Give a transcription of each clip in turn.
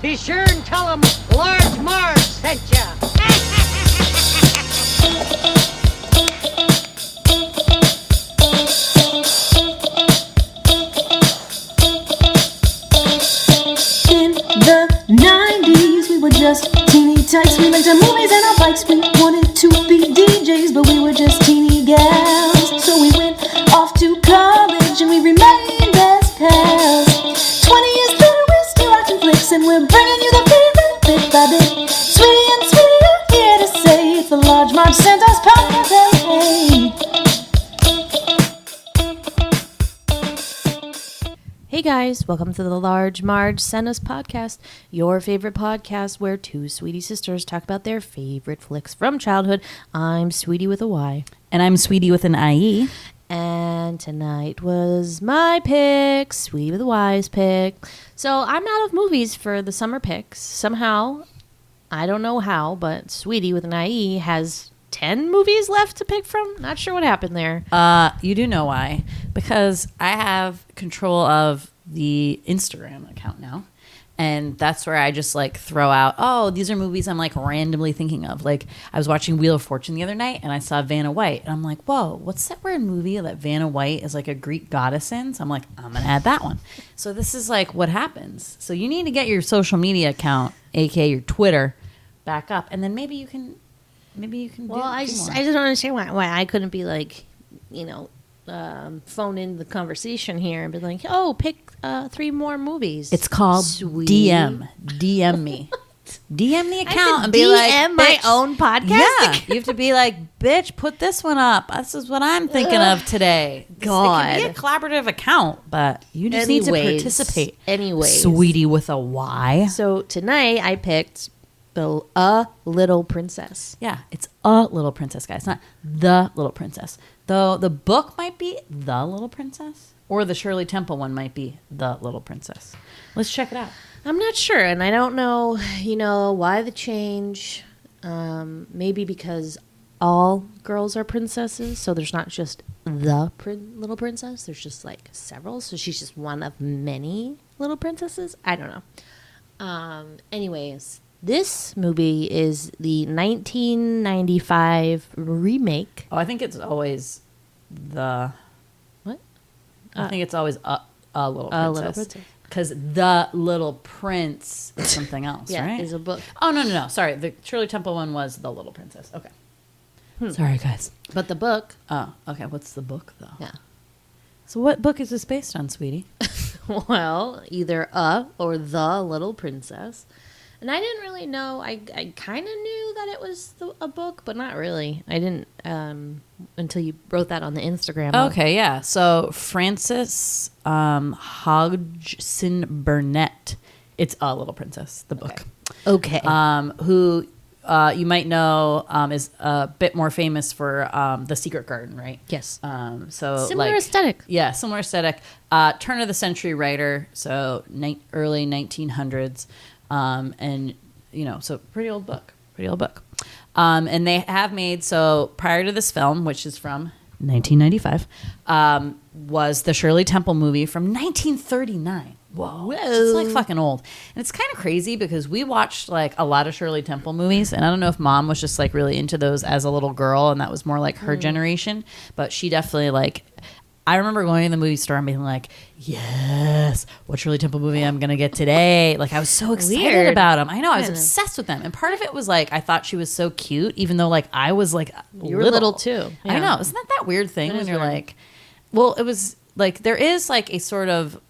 Be sure and tell them Large Marge sent ya. In the 90s, we were just teeny tykes. We liked our movies and our bikes. We wanted to be DJs, but we were just teeny gals. So we went off to college and we remained best pals. 20 years later, we're still watching flicks and we're bringing you the favorite bit by bit. Sweetie and Sweety are here to say it's the Large Marge Santa's podcast. Hey. Hey guys, welcome to the Large Marge Santa's podcast, your favorite podcast where two Sweety sisters talk about their favorite flicks from childhood. I'm Sweety with a Y. And I'm Sweety with an IE. And tonight was my pick, Sweety with a Y's pick. So I'm out of movies for the summer picks. Somehow, I don't know how, but Sweety with an IE has 10 movies left to pick from. Not sure what happened there. You do know why. Because I have control of the Instagram account now. And that's where I just like throw out, oh, these are movies I'm like randomly thinking of. Like I was watching Wheel of Fortune the other night and I saw Vanna White. And I'm like, whoa, what's that weird movie that Vanna White is like a Greek goddess in? So I'm like, I'm going to add that one. So this is like what happens. So you need to get your social media account, aka your Twitter, back up. And then maybe you can Well, I just more. don't understand why I couldn't be like, phone in the conversation here and be like, oh, pick 3 more movies. It's called Sweetie. DM me. DM the I account have and to be like, DM my "Bitch." own podcast. Yeah, you have to be like, bitch, put this one up. This is what I'm thinking of today. It can be a collaborative account, but you just need to participate. Anyways. Sweety with a Y. So tonight I picked A Little Princess. Yeah, it's A Little Princess, guys, not The Little Princess. Though the book might be The Little Princess, or the Shirley Temple one might be The Little Princess. Let's check it out. I'm not sure, and I don't know, why the change. Maybe because all girls are princesses, so there's not just the little princess. There's just like several, so she's just one of many little princesses. I don't know. Anyways, this movie is the 1995 remake. Oh, I think it's always the... What? I think it's always a Little Princess. A Little Princess. Because The Little Prince is something else, Yeah, right? is a book. Oh, no. Sorry. The Shirley Temple one was The Little Princess. Okay. Sorry, guys. But the book, Oh, okay. What's the book, though? yeah. So what book is this based on, sweetie? Well, either A or The Little Princess. And I didn't really know. I kind of knew that it was a book, but not really. I didn't until you wrote that on the Instagram. Okay, yeah. So Frances Hodgson Burnett. It's A Little Princess, the book. Okay. Who you might know is a bit more famous for The Secret Garden, right? Yes. So Similar aesthetic. Yeah, similar aesthetic. Turn of the century writer, so early 1900s. And so pretty old book. And they have made, so prior to this film, which is from 1995, was the Shirley Temple movie from 1939. Whoa. It's like fucking old. And it's kind of crazy because we watched like a lot of Shirley Temple movies, and I don't know if mom was just like really into those as a little girl and that was more like her generation, but she definitely like, I remember going to the movie store and being like, yes, what Shirley Temple movie I'm going to get today. Like, I was so excited about them. I know, I was obsessed with them. And part of it was like, I thought she was so cute, even though like I was like You were little too. I Yeah. know. Isn't that weird thing That when is you're weird. like, well, it was like, there is like a sort of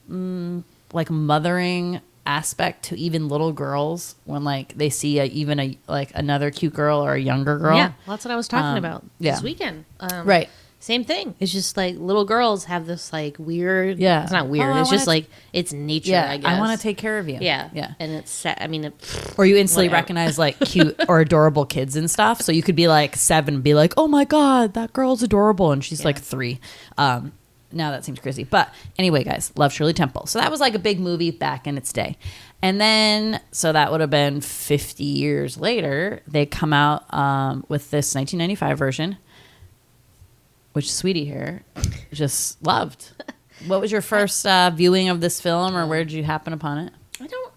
like mothering aspect to even little girls when like they see like another cute girl or a younger girl. Yeah, well, that's what I was talking about yeah. this weekend. Right. Same thing. It's just like little girls have this like weird. Yeah. It's not weird. Oh, it's just like it's nature. Yeah, I guess. I want to take care of you. Yeah. Yeah. And it's. I mean. Or you instantly Whatever. recognize like cute or adorable kids and stuff. So you could be like 7 and be like, oh my God, that girl's adorable. And she's like 3. Now that seems crazy. But anyway, guys, love Shirley Temple. So that was like a big movie back in its day. And then, so that would have been 50 years later, they come out with this 1995 version, which Sweety here just loved. What was your first viewing of this film, or where did you happen upon it? I don't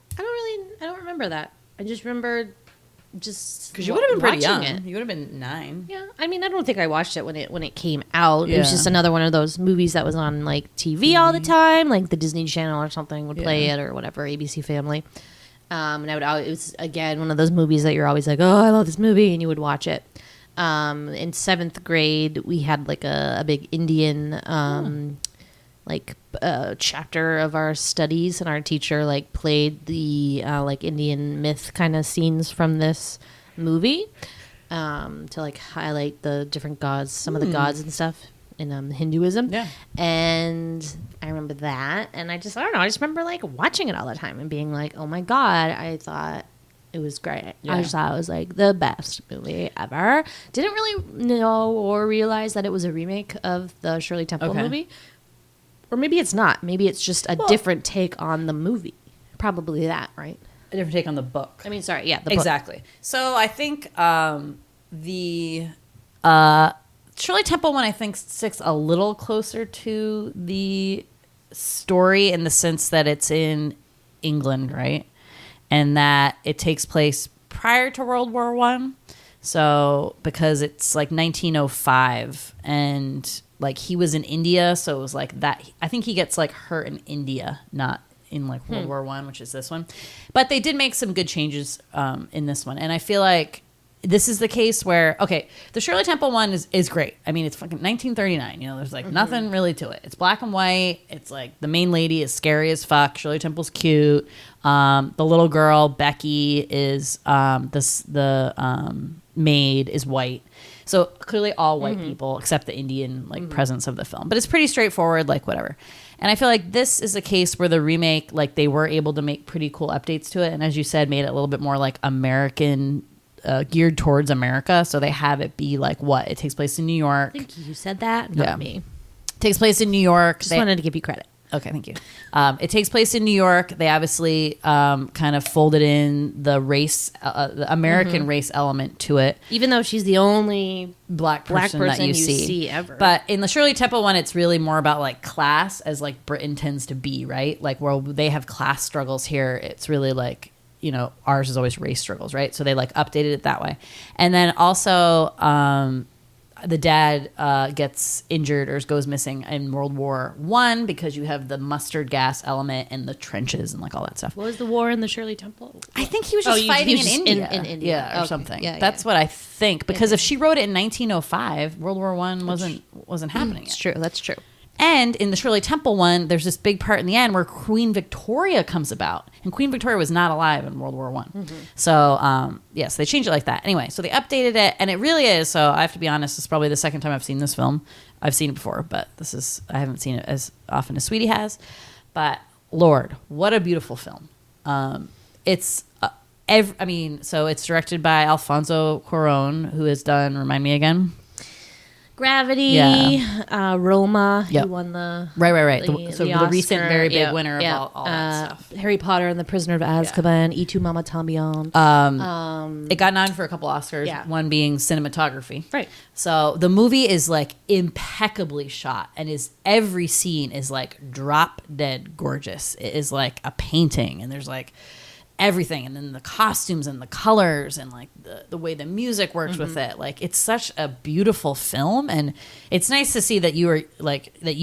remember that. I just remember just Because you would have been pretty young. watching it. You would have been 9. Yeah, I mean, I don't think I watched it when it came out. It Yeah. was just another one of those movies that was on like TV all the time, like the Disney Channel or something would play it or whatever, ABC Family. And it was again one of those movies that you're always like, oh, I love this movie, and you would watch it. In 7th grade, we had like a big Indian chapter of our studies, and our teacher like played the like Indian myth kind of scenes from this movie to like highlight the different gods, some of the gods and stuff in Hinduism. Yeah. And I remember that, and I don't know, I just remember like watching it all the time and being like, oh my God, I thought it was great. Yeah. I just thought it was like the best movie ever. Didn't really know or realize that it was a remake of the Shirley Temple movie. Or maybe it's not. Maybe it's just a different take on the movie. Probably that, right? A different take on the book. I mean, sorry, yeah, the book. Exactly. So I think the Shirley Temple one, I think, sticks a little closer to the story in the sense that it's in England, right? And that it takes place prior to World War I. So because it's like 1905 and like he was in India, so it was like that. I think he gets like hurt in India, not in like World War I, which is this one. But they did make some good changes in this one, and I feel like this is the case where the Shirley Temple one is great. I mean, it's fucking 1939. You know, there's like nothing really to it. It's black and white. It's like the main lady is scary as fuck. Shirley Temple's cute. The little girl Becky is the maid is white. So clearly all white people except the Indian like presence of the film. But it's pretty straightforward, like whatever. And I feel like this is a case where the remake, like they were able to make pretty cool updates to it. And as you said, made it a little bit more like American, geared towards America. So they have it be like what? It takes place in New York. I think you said that, not me. Takes place in New York. Just wanted to give you credit. Okay, thank you. It takes place in New York. They obviously kind of folded in the race, the American race element to it. Even though she's the only black person that you see ever. But in the Shirley Temple one, it's really more about like class, as like Britain tends to be, right? Like where they have class struggles here, it's really like, you know, ours is always race struggles, right? So they like updated it that way. And then also the dad gets injured or goes missing in World War I because you have the mustard gas element and the trenches and like all that stuff. What was the war in the Shirley Temple? I think he was just fighting in India. In India. Yeah, or something. Yeah, that's what I think. Because if she wrote it in 1905, World War I wasn't happening yet. It's true. That's true. And in the Shirley Temple one, there's this big part in the end where Queen Victoria comes about. And Queen Victoria was not alive in World War I. So, yes, they changed it like that. Anyway, so they updated it, and it really is. So I have to be honest, this is probably the second time I've seen this film. I've seen it before, but I haven't seen it as often as Sweety has. But, Lord, what a beautiful film. It's... so it's directed by Alfonso Curaron, who has done, remind me again... Gravity, Roma, he won the... Right. The The recent Oscar. very big winner of all that stuff. Harry Potter and the Prisoner of Azkaban, Y Tu Mama Tambien. It got nominated for a couple Oscars, one being cinematography. Right. So the movie is like impeccably shot, and every scene is like drop dead gorgeous. It is like a painting, and there's like everything, and then the costumes and the colors and like the way the music works with it. Like it's such a beautiful film, and it's nice to see that you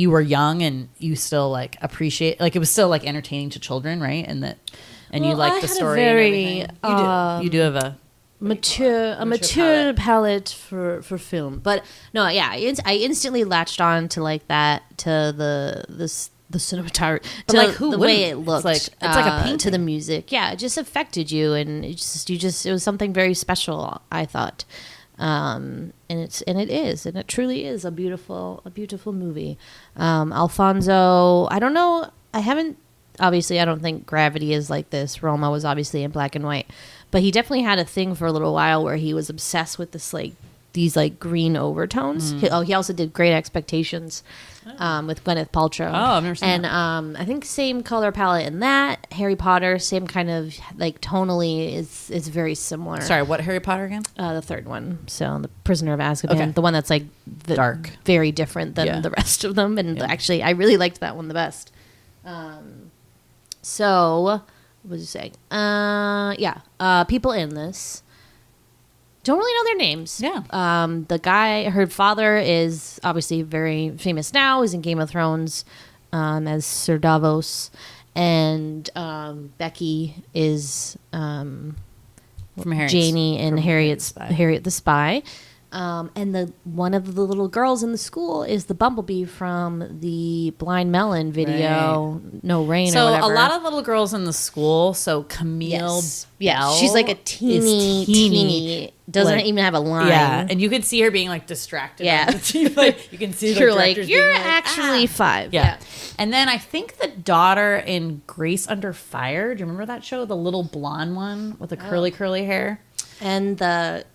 were young and you still like appreciate, like it was still like entertaining to children, right? And you like the story and everything. You do have a mature palette for film. But no, yeah, I instantly latched on to like that, to the cinematography, to like who the wouldn't? way it looked. It's like a painting. To the music. Yeah, it just affected you, and it was something very special, I thought. And it truly is a beautiful movie. Alfonso, I don't know, obviously I don't think Gravity is like this. Roma was obviously in black and white, but he definitely had a thing for a little while where he was obsessed with these green overtones. He also did Great Expectations with Gwyneth Paltrow. Oh, I've never seen that. And I think same color palette in that. Harry Potter, same kind of like tonally is very similar. Sorry, what Harry Potter again? The third one. So the Prisoner of Azkaban, Okay. the one that's like dark, very different than the rest of them. And actually, I really liked that one the best. So was he saying? People in this don't really know their names. Yeah. The guy, her father is obviously very famous now. He's in Game of Thrones as Sir Davos. And Becky is From Janie and Harriet the Spy. And one of the little girls in the school is the Bumblebee from the Blind Melon video, Right. No Rain So or whatever. a lot of little girls in the school. So Camille Bell she's like a teeny. Doesn't like, even have a line. Yeah, and you can see her being like distracted. Yeah. on the TV. Like you can see the You're like, directors you're being like, actually 5. Yeah. And then I think the daughter in Grace Under Fire. Do you remember that show? The little blonde one with the curly hair. And the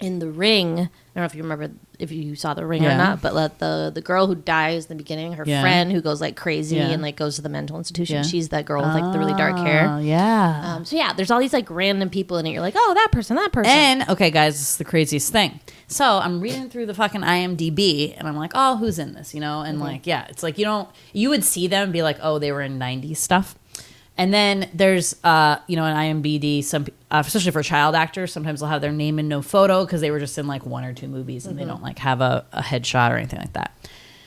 in The Ring, I don't know if you remember if you saw The Ring or Yeah. not, but the girl who dies in the beginning, her Yeah. friend who goes like crazy Yeah. and like goes to the mental institution, Yeah. she's that girl with like the really dark hair. Yeah. So yeah, there's all these like random people in it. You're like, oh, that person. And okay, guys, this is the craziest thing. So I'm reading through the fucking IMDb, and I'm like, oh, who's in this? You know, and like, yeah, it's like you would see them and be like, oh, they were in '90s stuff. And then there's, an IMDb, especially for child actors, sometimes they'll have their name and no photo because they were just in like 1 or 2 movies and they don't like have a headshot or anything like that.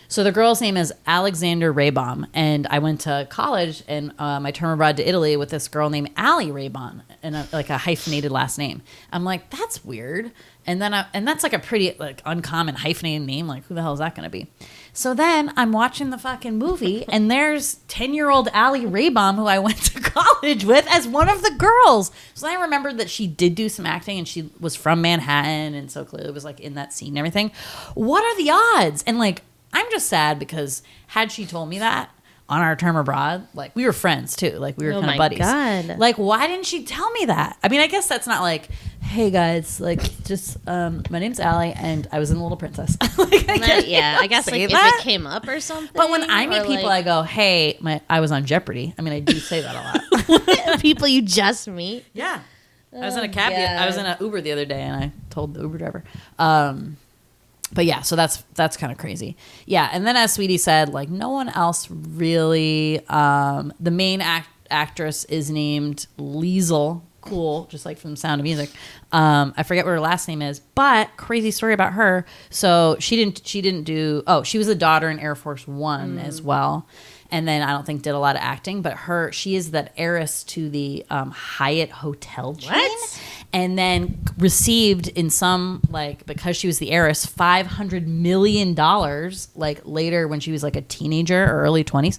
So the girl's name is Alexander Raybaum, and I went to college and my term abroad to Italy with this girl named Allie Raybaum, and like a hyphenated last name. I'm like, that's weird. And then and that's like a pretty like uncommon hyphenated name. Like, who the hell is that going to be? So then I'm watching the fucking movie, and there's 10-year-old Allie Raybaum, who I went to college with, as one of the girls. So I remembered that she did do some acting, and she was from Manhattan, and so clearly was like in that scene and everything. What are the odds? And like, I'm just sad because had she told me that on our term abroad, like we were friends too, like we were kind of buddies. God. Like, why didn't she tell me that? I mean, I guess that's not like, hey guys, like just my name's Allie and I was in The Little Princess. Like, I guess like if it came up or something. But when I meet people, I go, hey, I was on Jeopardy. I mean, I do say that a lot. people you just meet. Yeah. I was in a cab. God. I was in an Uber the other day, and I told the Uber driver. But yeah, so that's kind of crazy. Yeah, and then as Sweety said, like no one else really. The main actress is named Liesl. Cool, just like from Sound of Music. I forget what her last name is, but crazy story about her. So she didn't do. Oh, she was a daughter in Air Force One as well. And then I don't think did a lot of acting, but she is that heiress to the Hyatt hotel chain. What? And then received in some, like, because she was the heiress, $500 million, like later when she was like a teenager or early 20s.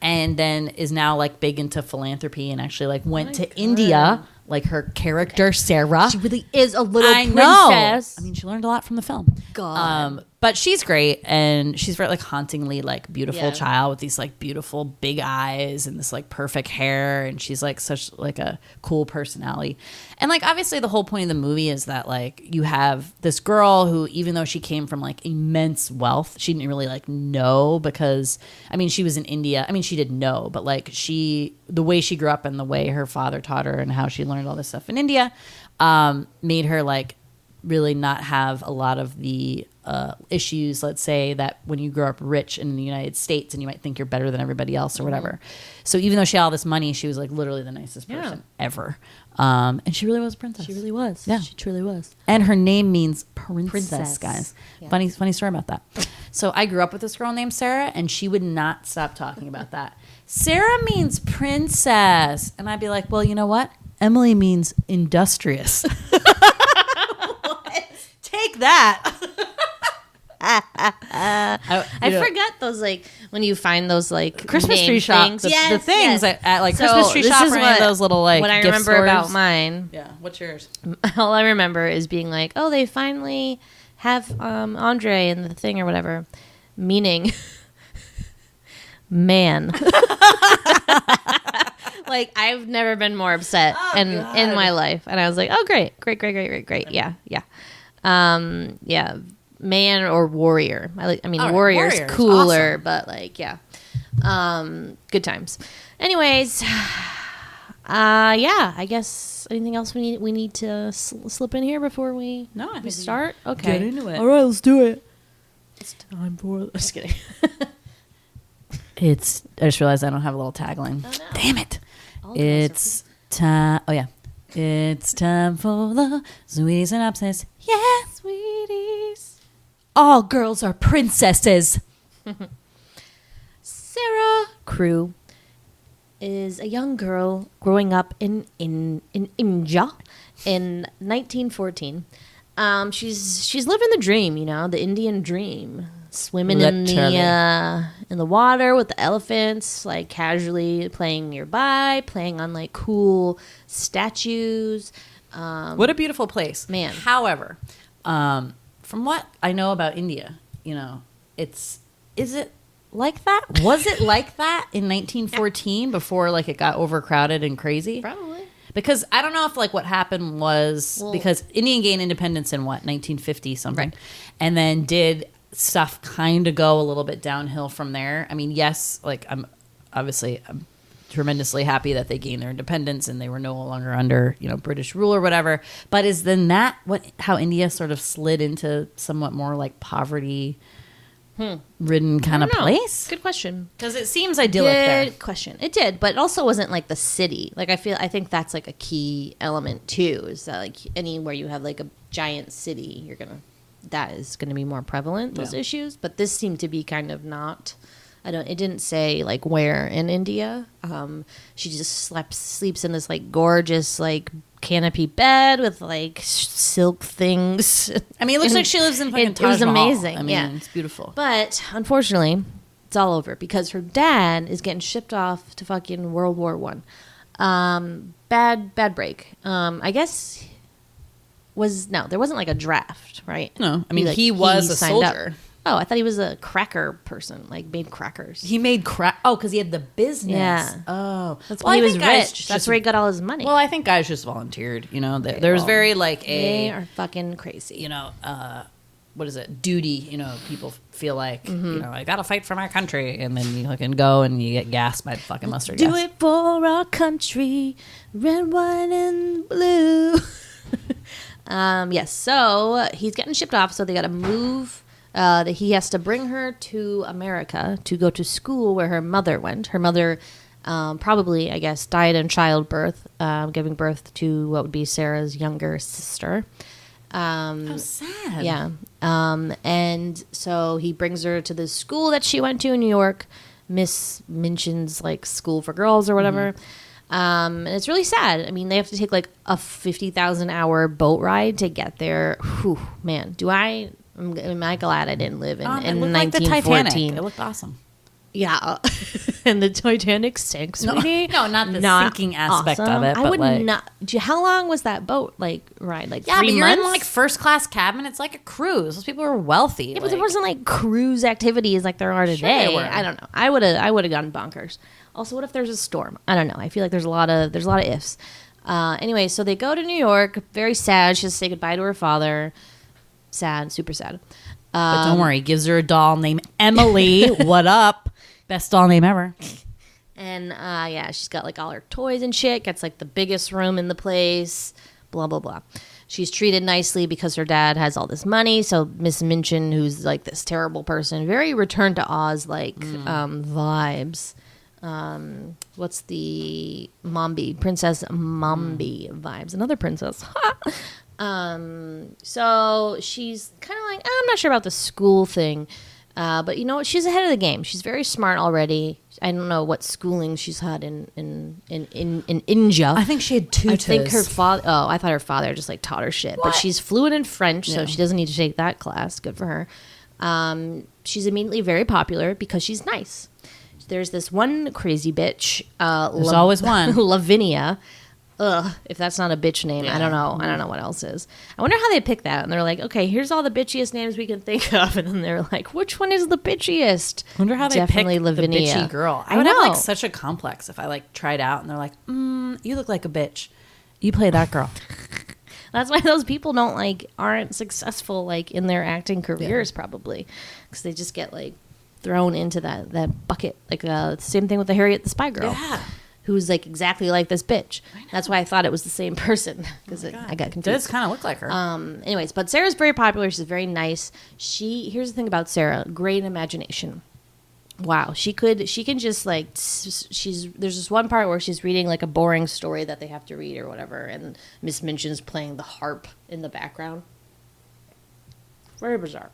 And then is now like big into philanthropy and actually like went to India, like her character, Sara. She really is a little princess. Know. I mean, she learned a lot from the film. God. But she's great, and she's very like hauntingly like beautiful Yeah. child with these like beautiful big eyes and this like perfect hair, and she's like such like a cool personality. And like obviously the whole point of the movie is that like you have this girl who, even though she came from like immense wealth, she didn't really like know, because I mean she was in India. I mean she did know, but like the way she grew up and the way her father taught her and how she learned all this stuff in India made her like really not have a lot of the issues, let's say, that when you grow up rich in the United States and you might think you're better than everybody else or whatever. So even though she had all this money, she was like literally the nicest person ever. And she really was a princess. She really was. Yeah. She truly was. And her name means princess. Guys. Yeah. Funny story about that. So I grew up with this girl named Sara, and she would not stop talking about that. Sara means princess. And I'd be like, well, you know what? Emily means industrious. Take that. I forget those, like, when you find those, like, Christmas name tree shop. things. The Yes, things yes. at like So Christmas tree this shop is or any of those little like what I gift remember stores. about mine. Yeah. What's yours? All I remember is being like, oh, they finally have Andre in the thing or whatever, meaning man. Like, I've never been more upset in my life. And I was like, oh, great. Yeah. Yeah. Man or warrior. I mean, All right, warrior's warrior's cooler, awesome. but like, yeah. Good times. Anyways, yeah, I guess anything else we need to slip in here before we No, I think start? Okay. get into it. All right, let's do it. It's time for just kidding. I just realized I don't have a little tagline. Oh, no. Damn it. All girls are It's time. Oh yeah, it's time for the Sweety synopsis. Yeah, Sweeties. all girls are princesses. Sara Crew is a young girl growing up in India in 1914. She's living the dream, you know, the Indian dream, swimming Literally. in the water with the elephants, like casually playing nearby, playing on like cool statues. What a beautiful place, Man. However, from what I know about India, you know, is it like that? Was it like that in 1914 before like it got overcrowded and crazy? Probably. Because I don't know if like what happened was Well- because Indian gained independence in what 1950 something, Right. and then did stuff kind of go a little bit downhill from there. I mean, yes, like I'm tremendously happy that they gained their independence and they were no longer under, you know, British rule or whatever. But is then that how India sort of slid into somewhat more like poverty ridden kind of I don't know. place? Good question. Because it seems idyllic there. Good question. It did, but it also wasn't like the city. Like I think that's like a key element too. Is that like anywhere you have like a giant city, that is gonna be more prevalent, those Yeah. issues. But this seemed to be kind of not. It didn't say like where in India. She just sleeps in this like gorgeous like canopy bed with like silk things. I mean, it looks like she lives in fucking It was Taj Mahal. amazing. I mean, yeah. it's beautiful. But unfortunately, it's all over because her dad is getting shipped off to fucking World War One. Bad break. I guess there wasn't like a draft, right? No, I mean, he was a signed up. soldier. Oh, I thought he was a cracker person, like made crackers. He made crack. Oh, because he had the business. Yeah. Oh, That's Well, why he I was think guys rich. just- That's where he got all his money. Well, I think guys just volunteered. You know, there's well, very like they a are fucking crazy. you know what is it, duty. You know, people feel like Mm-hmm. you know, I gotta fight for my country, and then you fucking go and you get gassed by fucking mustard Do gas. it for our country, red, white, and blue. Yes, so he's getting shipped off, so they got to move. That he has to bring her to America to go to school where her mother went. Her mother probably, I guess, died in childbirth, giving birth to what would be Sarah's younger sister. How sad. Yeah. And so he brings her to this school that she went to in New York, Miss Minchin's like school for girls or whatever. And it's really sad. I mean, they have to take like a 50,000 hour boat ride to get there. Whew, man, am I glad I didn't live in It looked like the 1914. Titanic. It looked awesome. Yeah. And the Titanic sank, sweetie. No, not the sinking aspect of it, I but would like- not. How long was that boat like ride? Like Yeah, 3 but you're months? in like first class cabin. It's like a cruise. Those people are wealthy. Yeah, but there wasn't like cruise activities like there are today. they were. I don't know. I would have gone bonkers. Also, what if there's a storm? I don't know. I feel like there's a lot of ifs. Anyway, so they go to New York. Very sad. She has to say goodbye to her father. Sad, super sad. But don't worry, gives her a doll named Emily. What up? Best doll name ever. And yeah, she's got like all her toys and shit. Gets like the biggest room in the place. Blah blah blah. She's treated nicely because her dad has all this money. So Miss Minchin, who's like this terrible person, very Return to Oz like vibes. What's the Mombi? Princess Mombi vibes. Another princess. So she's kind of like, I'm not sure about the school thing. But you know what? She's ahead of the game. She's very smart already. I don't know what schooling she's had in India. I think she had tutors. I think her father. Oh, I thought her father just like taught her shit. But she's fluent in French, so Yeah. she doesn't need to take that class. Good for her. She's immediately very popular because she's nice. There's this one crazy bitch. There's always one. Lavinia. Ugh, if that's not a bitch name, I Yeah. don't know. I don't know what else is. I wonder how they pick that. And they're like, okay, here's all the bitchiest names we can think of. And then they're like, which one is the bitchiest? I wonder how they Definitely pick Lavinia. the bitchy girl. I I would have know. like such a complex if I like tried out and they're like, you look like a bitch. You play that girl. That's why those people aren't successful like in their acting careers probably, because they just get like thrown into that bucket. Like same thing with the Harriet the Spy Girl. Yeah. Who's like exactly like this bitch. That's why I thought it was the same person because I got It confused. does kind of look like her. Anyways, but Sarah's very popular. She's very nice. Here's the thing about Sarah: great imagination. wow, she can just like there's this one part where she's reading like a boring story that they have to read or whatever, and Miss Minchin's playing the harp in the background. Very bizarre.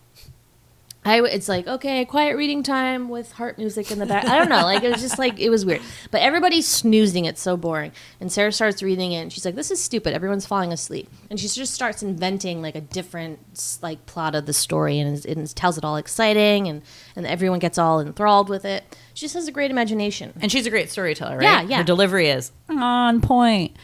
It's like, okay, quiet reading time with harp music in the back. I don't know, like it was just like, it was weird. But everybody's snoozing, it's so boring. And Sara starts reading it and she's like, this is stupid, everyone's falling asleep. And she just starts inventing like a different like plot of the story, and it tells it all exciting, and everyone gets all enthralled with it. She just has a great imagination. And she's a great storyteller, right? Yeah. Her delivery is on point.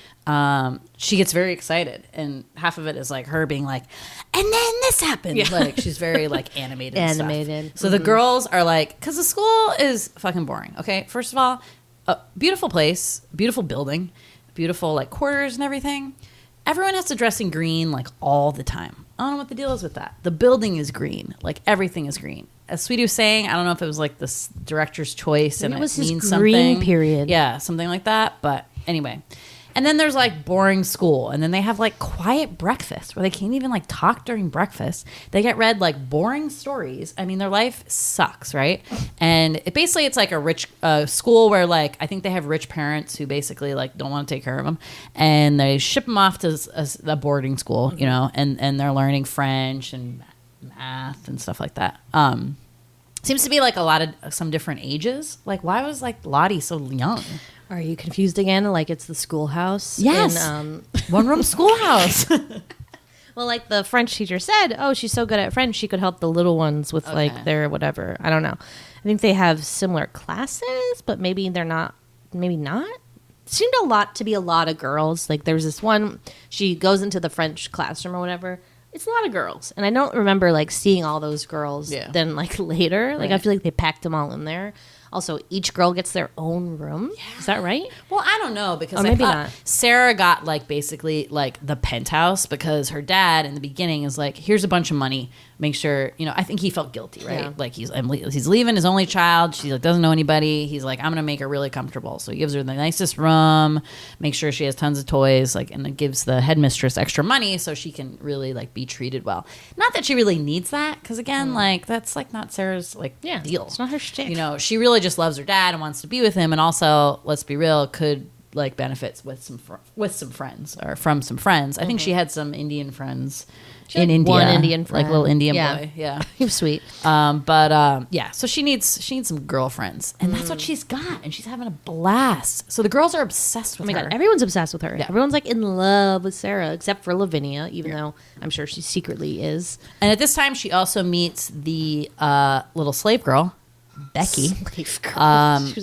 She gets very excited, and half of it is like her being like, and then this happened. Yeah. Like she's very like animated. Animated. Stuff. So the girls are like, because the school is fucking boring. Okay, first of all, a beautiful place, beautiful building, beautiful like quarters and everything. Everyone has to dress in green like all the time. I don't know what the deal is with that. The building is green, like everything is green. As Sweety was saying, I don't know if it was like the director's choice and it was means his something. Green period. Yeah, something like that. But anyway. And then there's like boring school, and then they have like quiet breakfast where they can't even like talk during breakfast. They get read like boring stories. I mean, their life sucks, right? And it's like a rich school where like I think they have rich parents who basically like don't want to take care of them, and they ship them off to a boarding school, you know, and they're learning French and math and stuff like that. Seems to be like a lot of some different ages. Like, why was like Lottie so young? Are you confused again? Like it's the schoolhouse? Yes. One room schoolhouse. Well, like the French teacher said, oh, she's so good at French, she could help the little ones with like their whatever. I don't know. I think they have similar classes, but maybe they're not. Maybe not. It seemed to be a lot of girls. Like there was this one, she goes into the French classroom or whatever. It's a lot of girls. And I don't remember like seeing all those girls then like later. Like I feel like they packed them all in there. Also, each girl gets their own room. Yeah. Is that right? Well, I don't know because maybe not. Sara got like basically like the penthouse because her dad in the beginning is like, here's a bunch of money. Make sure, you know, I think he felt guilty, right? Yeah. Like he's leaving his only child. She like doesn't know anybody. He's like, I'm going to make her really comfortable. So he gives her the nicest room, make sure she has tons of toys, like, and it gives the headmistress extra money so she can really like be treated well. Not that she really needs that because again, like that's like not Sarah's like deal. It's not her shtick. You know, she really just loves her dad and wants to be with him, and also, let's be real, could like benefits with some friends or from some friends. I think she had some Indian friends in India. One Indian friend, like little Indian boy. Yeah, he was sweet. Yeah. So she needs some girlfriends, and that's what she's got, and she's having a blast. So the girls are obsessed with her. Oh my god, everyone's obsessed with her. Yeah. Everyone's like in love with Sara, except for Lavinia, even though I'm sure she secretly is. And at this time, she also meets the little slave girl. Becky, slave girl. She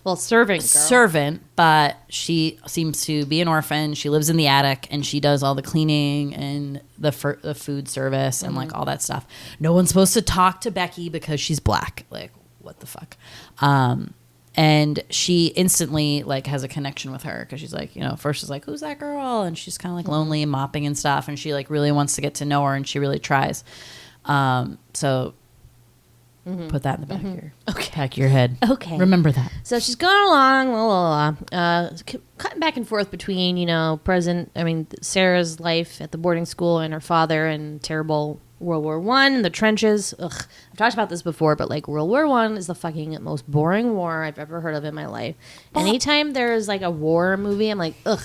was servant girl. Servant, but she seems to be an orphan. She lives in the attic and she does all the cleaning and the food service and like all that stuff. No one's supposed to talk to Becky because she's black. Like, what the fuck? And she instantly like has a connection with her because she's like, you know, first she's like, who's that girl? And she's kind of like lonely and mopping and stuff, and she like really wants to get to know her, and she really tries. So. Put that in the back of your head. Okay. Remember that. So she's going along, cutting back and forth between, you know, Sarah's life at the boarding school and her father and terrible World War I and the trenches. Ugh. I've talked about this before, but like World War I is the fucking most boring war I've ever heard of in my life. Anytime there's like a war movie, I'm like, ugh.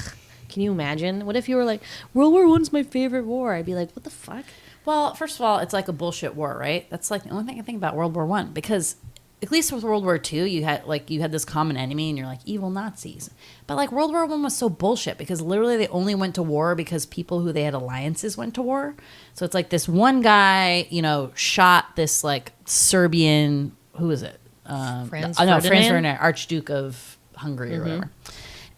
Can you imagine? What if you were like, World War I's my favorite war? I'd be like, what the fuck? Well, first of all, it's like a bullshit war, right? That's like the only thing I think about World War I, because at least with World War II, you had this common enemy, and you're like evil Nazis. But like World War I was so bullshit because literally they only went to war because people who they had alliances went to war. So it's like this one guy, you know, shot this like Serbian, who is it? Franz Ferdinand, Archduke of Hungary or whatever.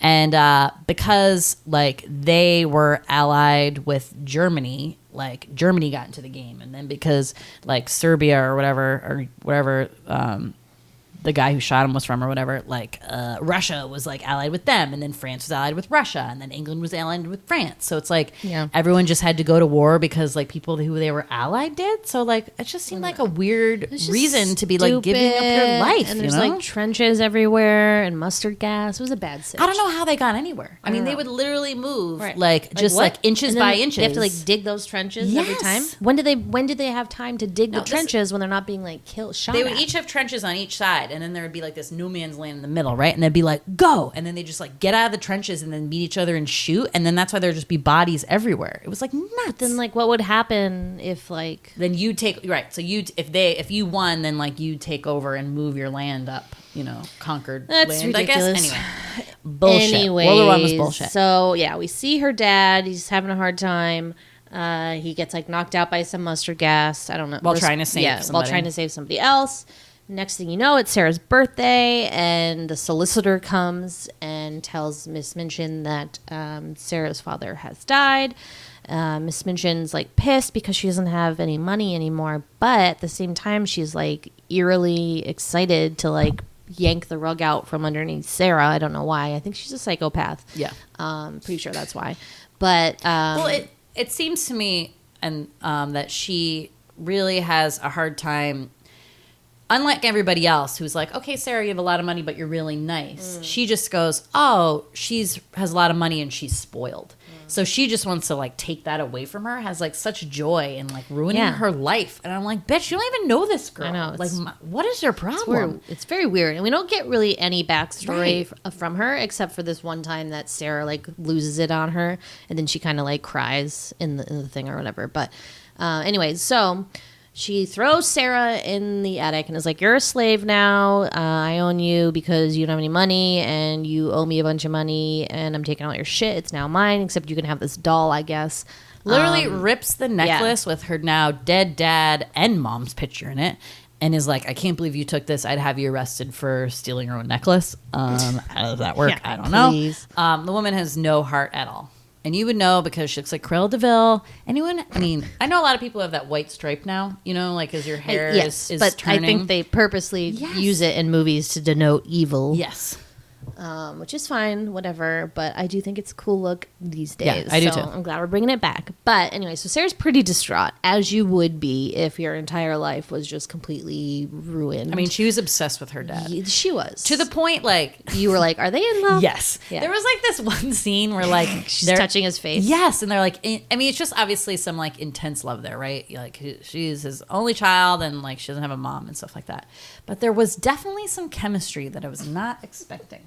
And because like they were allied with Germany, like Germany got into the game, and then because like Serbia or whatever the guy who shot him was from or whatever, like Russia was like allied with them, and then France was allied with Russia, and then England was allied with France. So it's like everyone just had to go to war because like people who they were allied did. So like it just seemed like a weird reason to be like giving up your life. And there's like trenches everywhere and mustard gas. It was a bad situation. I don't know how they got anywhere. I mean, they would literally move like just like inches by inches. They have to like dig those trenches every time. When did they have time to dig the trenches when they're not being like shot? They would each have trenches on each side. and then there would be like this no man's land in the middle, right? And they'd be like, go, and then they just like get out of the trenches and then meet each other and shoot, and then that's why there'd just be bodies everywhere. It was like nuts. Then like what would happen if like then you take right, so you if you won, then like you take over and move your land up, conquered That's land. ridiculous. I guess bullshit. Anyways, World War I was bullshit. So yeah, we see her dad. He's having a hard time. He gets like knocked out by some mustard gas. I don't know. While trying to save somebody. While trying to save somebody else. Next thing you know, it's Sarah's birthday, and the solicitor comes and tells Miss Minchin that Sarah's father has died. Miss Minchin's like pissed because she doesn't have any money anymore, but at the same time, she's like eerily excited to like yank the rug out from underneath Sarah. I don't know why. I think she's a psychopath. Yeah. Pretty sure that's why. But well, it seems to me and that she really has a hard time. Unlike everybody else who's like, okay, Sarah, you have a lot of money, but you're really nice. She just goes, oh, has a lot of money and she's spoiled. So she just wants to like take that away from her, has like such joy in like ruining her life. And I'm like, bitch, you don't even know this girl. I know. Like, what is your problem? It's very weird. And we don't get really any backstory from her except for this one time that Sarah like loses it on her. And then she kind of like cries in the thing or whatever. But anyways, so she throws Sarah in the attic and is like, you're a slave now. I own you because you don't have any money and you owe me a bunch of money and I'm taking all your shit. It's now mine, except you can have this doll, I guess. Literally rips the necklace with her now dead dad and mom's picture in it and is like, I can't believe you took this. I'd have you arrested for stealing your own necklace. How does that work? I don't know. The woman has no heart at all. And you would know because she looks like Cruella de Vil. Anyone? I mean, I know a lot of people have that white stripe now, like as your hair is but turning. I think they purposely use it in movies to denote evil. Yes. Which is fine, whatever. But I do think it's a cool look these days. Yeah, I do too. I'm glad we're bringing it back. But anyway, so Sarah's pretty distraught, as you would be if your entire life was just completely ruined. I mean, she was obsessed with her dad. She was. To the point, like... You were like, are they in love? Yes. Yeah. There was like this one scene where like... She's touching his face. Yes. And they're like... I mean, it's just obviously some like intense love there, right? Like she's his only child and like she doesn't have a mom and stuff like that. But there was definitely some chemistry that I was not expecting.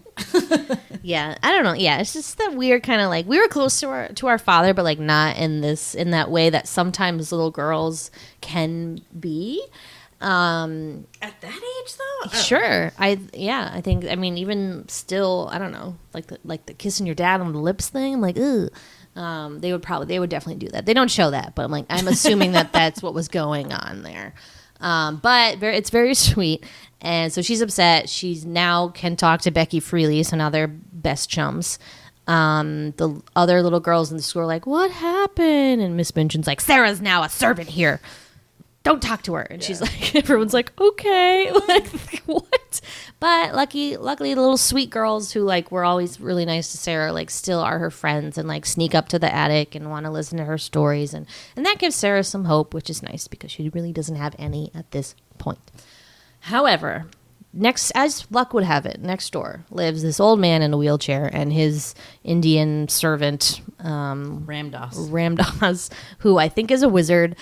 Yeah, I don't know. Yeah, it's just that weird kind of like we were close to our father, but like not in that way that sometimes little girls can be. At that age, though, Sure. I think. I mean, even still, I don't know, like the kissing your dad on the lips thing. I'm like, ugh. They would definitely do that. They don't show that, but I'm assuming that that's what was going on there. But it's very sweet. And so she's upset. She's now can talk to Becky freely. So now they're best chums. The other little girls in the school are like, what happened? And Miss Minchin's like, Sarah's now a servant here. Don't talk to her. And she's like, everyone's like, okay. Like, what? But luckily the little sweet girls who like were always really nice to Sarah, like still are her friends and like sneak up to the attic and want to listen to her stories. And that gives Sarah some hope, which is nice because she really doesn't have any at this point. However, next, as luck would have it, next door lives this old man in a wheelchair and his Indian servant, Ramdas, who I think is a wizard.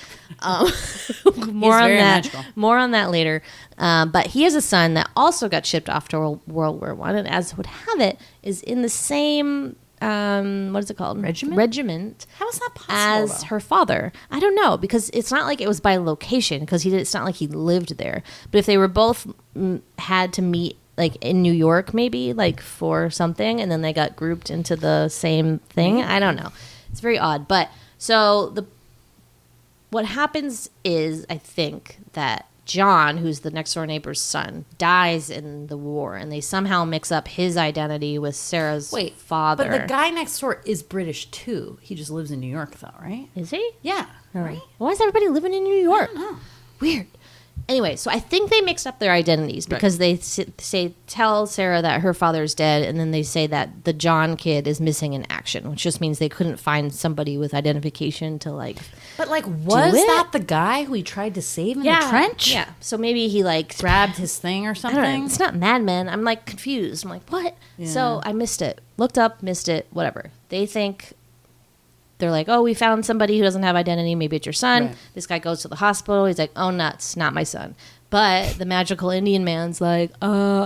More on that later. But he has a son that also got shipped off to World War I, and as would have it, is in the same what is it called? Regiment. How is that possible? As her father. I don't know, because it's not like it was by location, because it's not like he lived there. But if they were both had to meet like in New York, maybe like for something, and then they got grouped into the same thing. I don't know. It's very odd. But so what happens is, I think that John, who's the next door neighbor's son, dies in the war, and they somehow mix up his identity with Sarah's father. But the guy next door is British too. He just lives in New York, though, right? Is he? Yeah. Right. Why is everybody living in New York? I don't know. Weird. Anyway, so I think they mixed up their identities because they tell Sarah that her father's dead, and then they say that the John kid is missing in action, which just means they couldn't find somebody with identification to like. But like, was that the guy who he tried to save in the trench? Yeah. So maybe he like grabbed his thing or something. I don't know. It's not Mad Men. I'm like confused. I'm like, what? Yeah. So I missed it. Looked up, missed it. Whatever. They think they're like, oh, we found somebody who doesn't have identity. Maybe it's your son. Right. This guy goes to the hospital. He's like, oh, nuts, not my son. But the magical Indian man's like,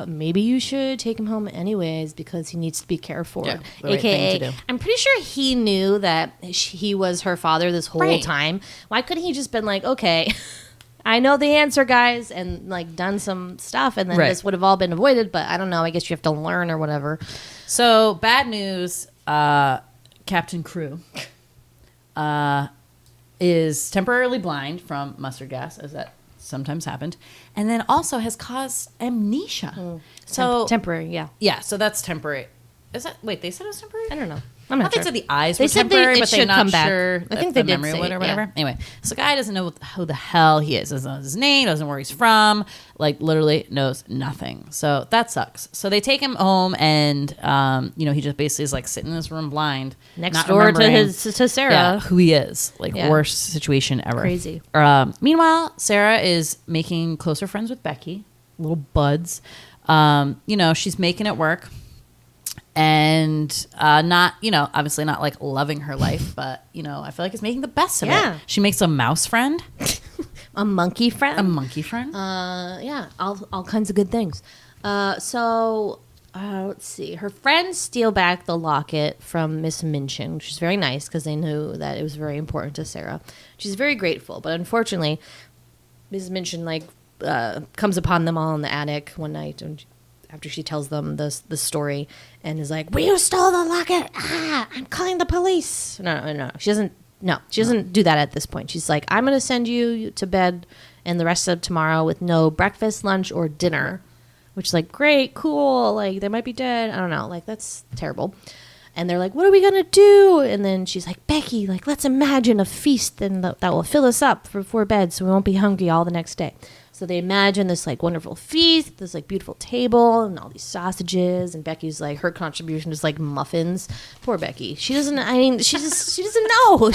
maybe you should take him home anyways because he needs to be cared for. Yeah, the right thing to AKA, do. I'm pretty sure he knew that he was her father this whole Right. time. Why couldn't he just been like, okay, I know the answer, guys, and like done some stuff, and then Right. this would have all been avoided. But I don't know. I guess you have to learn or whatever. So bad news. Captain Crew is temporarily blind from mustard gas, as that sometimes happened, and then also has caused amnesia. So Temporary, yeah. yeah, so that's temporary. Is that wait? They said it was temporary. I don't know. I'm I not think sure. so. The eyes They were said temporary, it but they're should not come back. sure. I think if they the did memory say would it, or whatever. yeah. Anyway, so the guy doesn't know who the hell he is. Doesn't know his name. Doesn't know where he's from. Like literally knows nothing. So that sucks. So they take him home, and he just basically is like sitting in this room blind, Next not door remembering, to Sarah. yeah, who he is. Like Yeah. worst situation ever. Crazy. Meanwhile, Sarah is making closer friends with Becky, little buds. She's making it work. And not, obviously not like loving her life, but, I feel like it's making the best of Yeah. it. She makes a mouse friend, A monkey friend. a monkey friend. Yeah, all kinds of good things. Let's see. Her friends steal back the locket from Miss Minchin, which is very nice because they knew that it was very important to Sarah. She's very grateful, but unfortunately, Miss Minchin comes upon them all in the attic one night after she tells them the story and is like, "You stole the locket! Ah, I'm calling the police." No, she doesn't. No, she doesn't do that at this point. She's like, "I'm going to send you to bed and the rest of tomorrow with no breakfast, lunch, or dinner," which is like, great, cool. Like, they might be dead. I don't know. Like, that's terrible. And they're like, "What are we going to do?" And then she's like, "Becky, like, let's imagine a feast that will fill us up before bed so we won't be hungry all the next day." So they imagine this like wonderful feast, this like beautiful table and all these sausages. And Becky's like, her contribution is like muffins. Poor Becky. She doesn't know. She doesn't know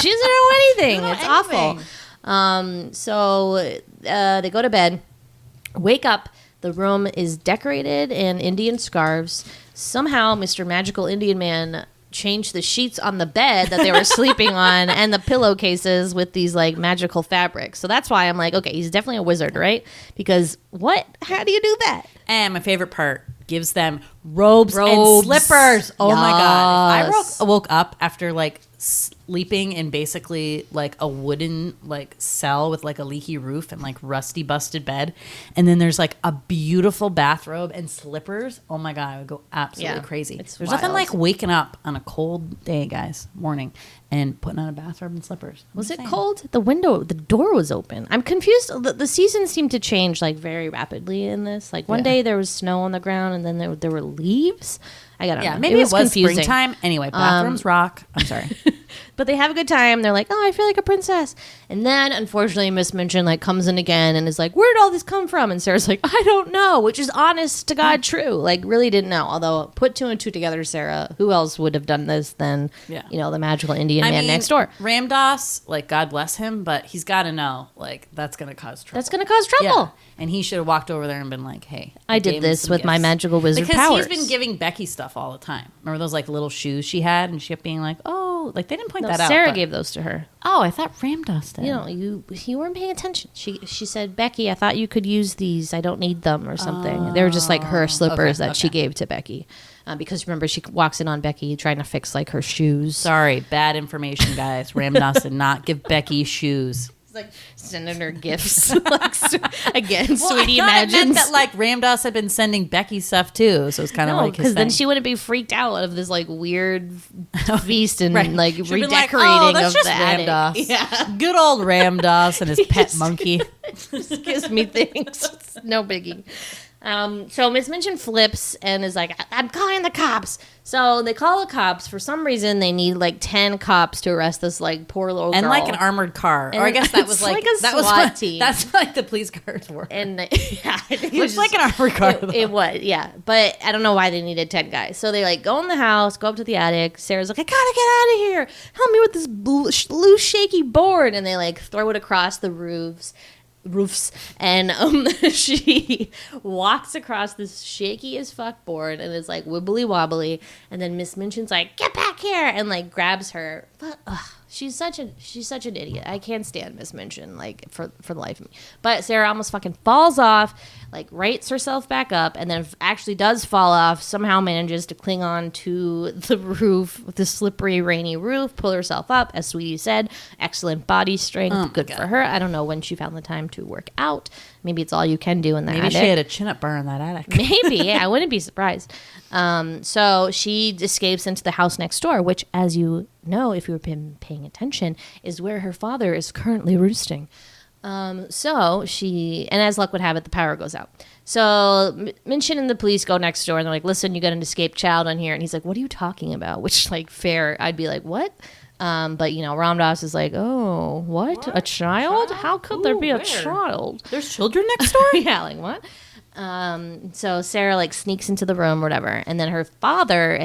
anything. It's awful. So they go to bed, wake up. The room is decorated in Indian scarves. Somehow, Mr. Magical Indian Man changed the sheets on the bed that they were sleeping on and the pillowcases with these like magical fabrics. So that's why I'm like, okay, he's definitely a wizard, right? Because how do you do that? And my favorite part, gives them robes and slippers. Oh my God. If I woke up after like sleeping in basically like a wooden like cell with like a leaky roof and like rusty busted bed, and then there's like a beautiful bathrobe and slippers. Oh my God, I would go absolutely crazy. There's nothing like waking up on a cold day, guys, morning, and putting on a bathrobe and slippers. Was it cold? The door was open. I'm confused. The seasons seem to change like very rapidly in this. Like one day there was snow on the ground, and then there were leaves. I gotta know. Maybe it was confusing. springtime. Anyway, bathrooms rock. I'm sorry. But they have a good time. They're like, "Oh, I feel like a princess." And then, unfortunately, Miss Minchin like comes in again and is like, "Where did all this come from?" And Sarah's like, "I don't know," which is honest to God true. Like, really didn't know. Although, put two and two together, Sarah, who else would have done this than, the magical Indian man next door? Ramdas, like, God bless him, but he's got to know, like, that's going to cause trouble. That's going to cause trouble. Yeah. And he should have walked over there and been like, "Hey, I did this with my magical wizard powers." Because he's been giving Becky stuff all the time. Remember those like little shoes she had, and she kept being like, "Oh," like they didn't point that out. Sarah gave those to her. Oh, I thought Ramdas did. You weren't paying attention. She said, "Becky, I thought you could use these. I don't need them," or something. They were just like her slippers that she gave to Becky. Because remember, she walks in on Becky trying to fix like her shoes. Sorry, bad information, guys. Ramdas did not give Becky shoes. Like sending her gifts. Again, Well, Sweety I thought it meant imagines that like Ramdas had been sending Becky stuff too, so it's kind of like his because then thing. she wouldn't be freaked out of this like weird feast and Right. like She'd been redecorating like, "Oh, that's of just the attic." Ramdas. Yeah, Good old Ramdas and his pet just- monkey. just gives me things. It's no biggie. So Miss Minchin flips and is like, "I'm calling the cops." So they call the cops. For some reason, they need like 10 cops to arrest this like poor little And girl. like an armored car. And or I guess that was it's like, like a that was SWAT what, team. That's like the police cars were. And yeah, it was Looks like an armored car. It was, yeah. But I don't know why they needed 10 guys. So they like go in the house, go up to the attic. Sarah's like, "I gotta get out of here. Help me with this loose, shaky board." And they like throw it across the roofs. And she walks across this shaky as fuck board and is like wibbly wobbly. And then Miss Minchin's like, "Get back here," and like grabs her. But She's such an idiot. I can't stand Miss Minchin, like, for the life of me. But Sara almost fucking falls off, like, rights herself back up, and then actually does fall off, somehow manages to cling on to the roof, the slippery, rainy roof, pull herself up, as Sweety said. Excellent body strength. Good for her. I don't know when she found the time to work out. Maybe it's all you can do in that attic. Maybe she had a chin-up bar in that attic. Maybe. I wouldn't be surprised. So she escapes into the house next door, which, as you know, if you've been paying attention, is where her father is currently roosting. So she, and as luck would have it, the power goes out. So Minchin and the police go next door, and they're like, listen, you got an escaped child on here. And he's like, what are you talking about? Which, like, fair, I'd be like, what? But, you know, Ram Dass is like, oh, what? A child? How could there be a child? There's children next door? Yeah, like, what? So Sara, like, sneaks into the room or whatever, and then her father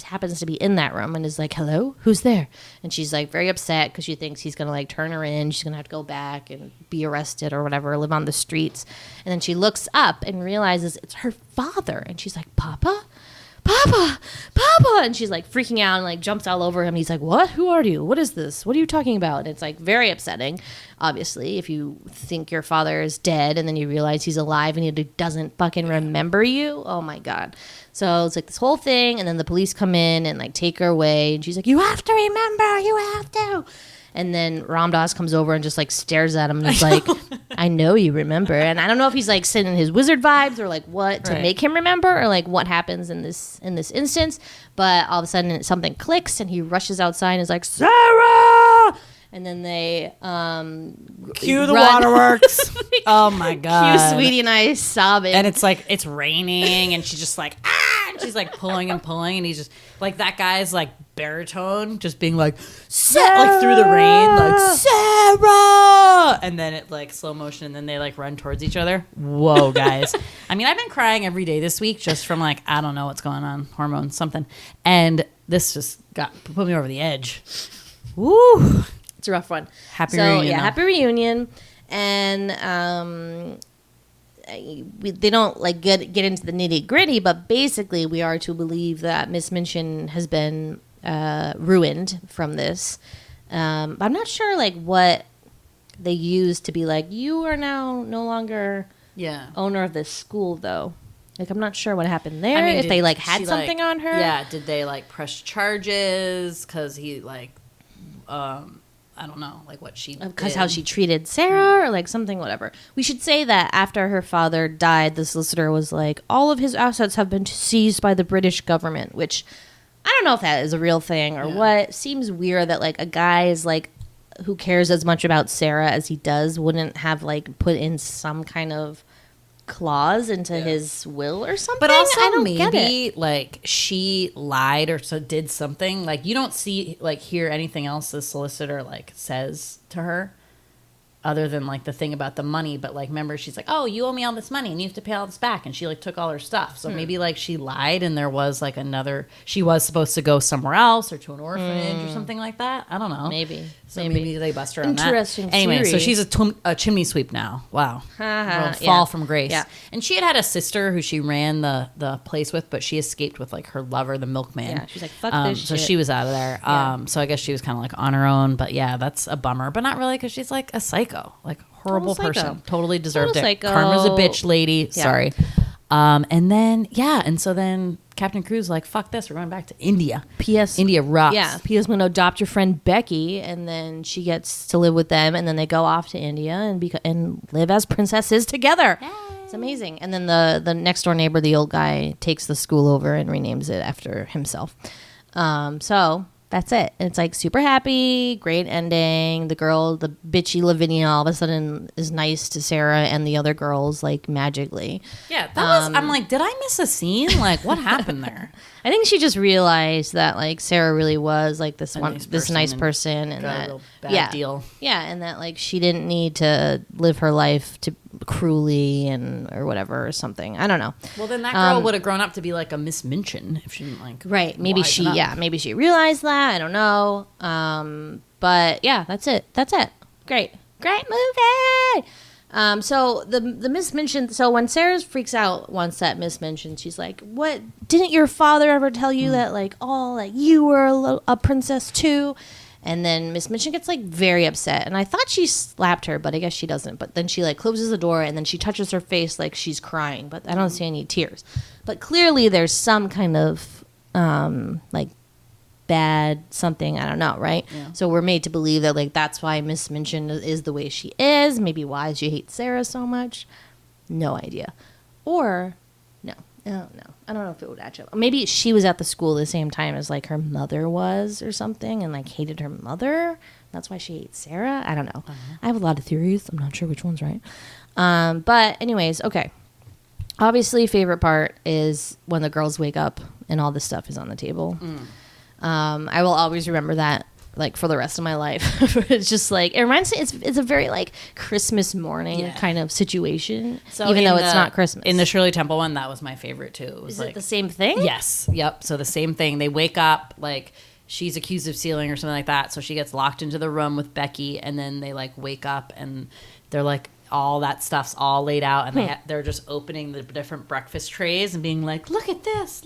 happens to be in that room and is like, hello, who's there? And she's like very upset because she thinks he's gonna like turn her in, she's gonna have to go back and be arrested or whatever, live on the streets. And then she looks up and realizes it's her father, and she's like, Papa, and she's like freaking out and like jumps all over him. He's like, what? Who are you? What is this? What are you talking about? And it's like very upsetting, obviously, if you think your father is dead and then you realize he's alive and he doesn't fucking remember you. Oh my God. So it's like this whole thing, and then the police come in and like take her away, and she's like, you have to remember, you have to. And then Ram Dass comes over and just like stares at him and is like, I know you remember. And I don't know if he's like sending his wizard vibes or like what to make him remember, or like what happens in this instance. But all of a sudden something clicks and he rushes outside and is like, Sara! And then they cue the waterworks. Oh my God. Cue Sweety and I sobbing. And it's like, it's raining, and she's just like, ah! And she's like pulling and pulling, and he's just like, that guy's like baritone just being like, Sarah! Like through the rain, like, Sara! And then it like slow motion, and then they like run towards each other. Whoa, guys. I mean, I've been crying every day this week just from like, I don't know what's going on, hormones, something. And this just put me over the edge. Woo! It's a rough one. Happy reunion. Yeah, happy reunion. And they don't like get into the nitty gritty, but basically we are to believe that Miss Minchin has been ruined from this. I'm not sure like what they used to be like, you are now no longer owner of this school, though. Like, I'm not sure what happened there. I mean, if they like had something on her. Yeah. Did they like press charges because he like I don't know, like what she did. Because how she treated Sara or like something, whatever. We should say that after her father died, the solicitor was like, all of his assets have been seized by the British government, which I don't know if that is a real thing or what. Seems weird that like a guy is like, who cares as much about Sara as he does, wouldn't have like put in some kind of clause into his will or something. But also I don't maybe like she lied or so did something. Like you don't see like hear anything else the solicitor like says to her other than like the thing about the money. But like remember, she's like, oh, you owe me all this money and you have to pay all this back, and she like took all her stuff. So maybe like she lied and there was like she was supposed to go somewhere else or to an orphanage or something like that. I don't know. Maybe. So maybe they bust her on that. Interesting Anyway, theory. so she's a chimney sweep now. Wow. Fall from grace. Yeah. And she had a sister who she ran the place with, but she escaped with like her lover, the milkman. Yeah, she's like, fuck this so shit. she was out of there. So I guess she was kind of like on her own. But yeah, that's a bummer. But not really, because she's like a psycho. Like horrible person. Totally deserved Total it. psycho. Karma's a bitch, lady. Yeah. Sorry. And then Captain Crew's like, fuck this, we're going back to India. P.S. India rocks. Yeah, P.S. I'm going to adopt your friend Becky, and then she gets to live with them, and then they go off to India and live as princesses together. Yay. It's amazing. And then the next door neighbor, the old guy, takes the school over and renames it after himself. So that's it. And it's like super happy, great ending. The girl, the bitchy Lavinia, all of a sudden is nice to Sara and the other girls, like magically. Yeah, that was. I'm like, did I miss a scene? Like, what happened there? I think she just realized that like Sara really was like this nice person, and got that a real bad deal. Yeah, and that like she didn't need to live her life to cruelly or whatever or something. I don't know. Well, then that girl would have grown up to be like a Miss Minchin if she didn't like. Right. Maybe maybe she realized that. I don't know. But yeah, that's it. Great movie. So the Miss Minchin. So when Sarah freaks out once at Miss Minchin, she's like, "What? Didn't your father ever tell you that like you were a princess too?" And then Miss Minchin gets like very upset. And I thought she slapped her, but I guess she doesn't. But then she like closes the door and then she touches her face like she's crying. But I don't see any tears. But clearly there's some kind of like bad something. I don't know, right? Yeah. So we're made to believe that like that's why Miss Minchin is the way she is. Maybe why she hates Sara so much. No idea. Or no. I don't know. I don't know if it would match up. Maybe she was at the school the same time as like her mother was or something and like hated her mother. That's why she hates Sara. I don't know. I have a lot of theories. I'm not sure which one's right. But anyways, okay. Obviously, favorite part is when the girls wake up and all this stuff is on the table. I will always remember that like for the rest of my life. It's just like it reminds me it's a very like Christmas morning kind of situation, so even though it's not Christmas. In the Shirley Temple one, that was my favorite too. It was Is like it the same thing? Yes. Yep. So the same thing. They wake up like she's accused of stealing or something like that, so she gets locked into the room with Becky, and then they like wake up and they're like all that stuff's all laid out, and they're just opening the different breakfast trays and being like, look at this,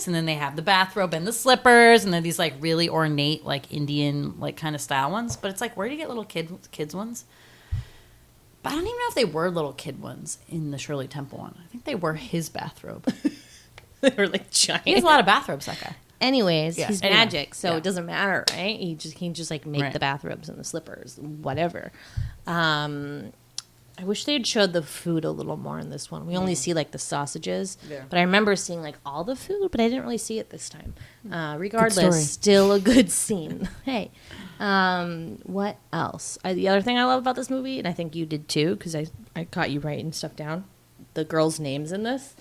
and then they have the bathrobe and the slippers, and then these like really ornate like Indian like kind of style ones. But it's like, where do you get little kids ones? But I don't even know if they were little kid ones in the Shirley Temple one. I think they were his bathrobe. They were like giant. He has a lot of bathrobes, that guy. Anyways, Yeah. he's magic, so it doesn't matter, right? He can just like make Right. the bathrobes and the slippers, whatever. I wish they had showed the food a little more in this one. We only see like the sausages, but I remember seeing like all the food, but I didn't really see it this time. Regardless, still a good scene. Hey, what else? The other thing I love about this movie, and I think you did too, because I caught you writing stuff down, the girls' names in this.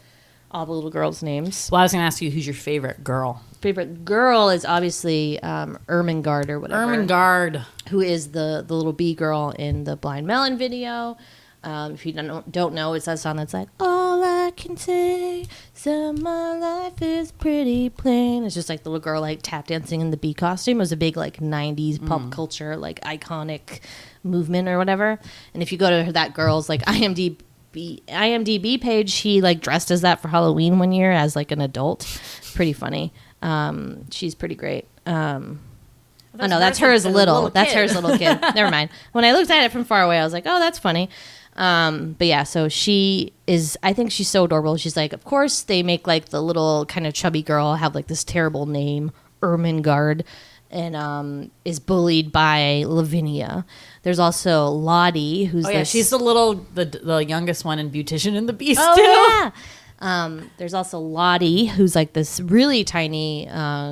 All the little girls' names. Well, I was going to ask you, who's your favorite girl? Favorite girl is obviously Ermengarde or whatever. Ermengarde. Who is the little bee girl in the Blind Melon video. If you don't know, it's that song that's like, all I can say, so my life is pretty plain. It's just like the little girl like tap dancing in the bee costume. It was a big like 90s pop culture, like iconic movement or whatever. And if you go to that girl's like IMDb page, she like dressed as that for Halloween one year as like an adult. Pretty funny. She's pretty great. Oh no, that's her as a little. That's her as a little kid. Never mind. When I looked at it from far away, I was like, oh, that's funny. But yeah, so she is, I think she's so adorable. She's like, of course they make like the little kind of chubby girl have like this terrible name, Ermengarde, and is bullied by Lavinia. There's also Lottie, who's she's the youngest one in Beautician and the Beast oh, too. Yeah. There's also Lottie, who's like this really tiny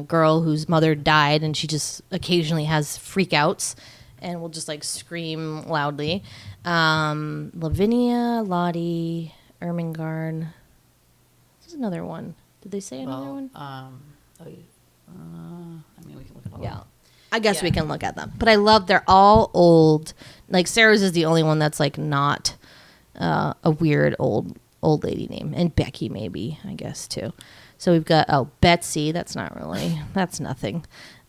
girl whose mother died, and she just occasionally has freakouts and will just like scream loudly. Lavinia, Lottie, Ermengarde. There's another one. Did they say another one? I mean, we can look at all. Yeah. I guess we can look at them. But I love they're all old. Like Sarah's is the only one that's like not a weird old lady name. And Becky maybe, I guess too. So we've got Betsy, that's nothing.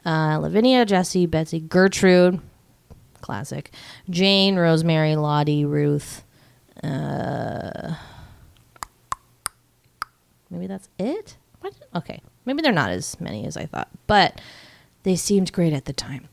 Lavinia, Jessie, Betsy, Gertrude, classic. Jane, Rosemary, Lottie, Ruth. Maybe that's it? What? Okay. Maybe they're not as many as I thought. But they seemed great at the time.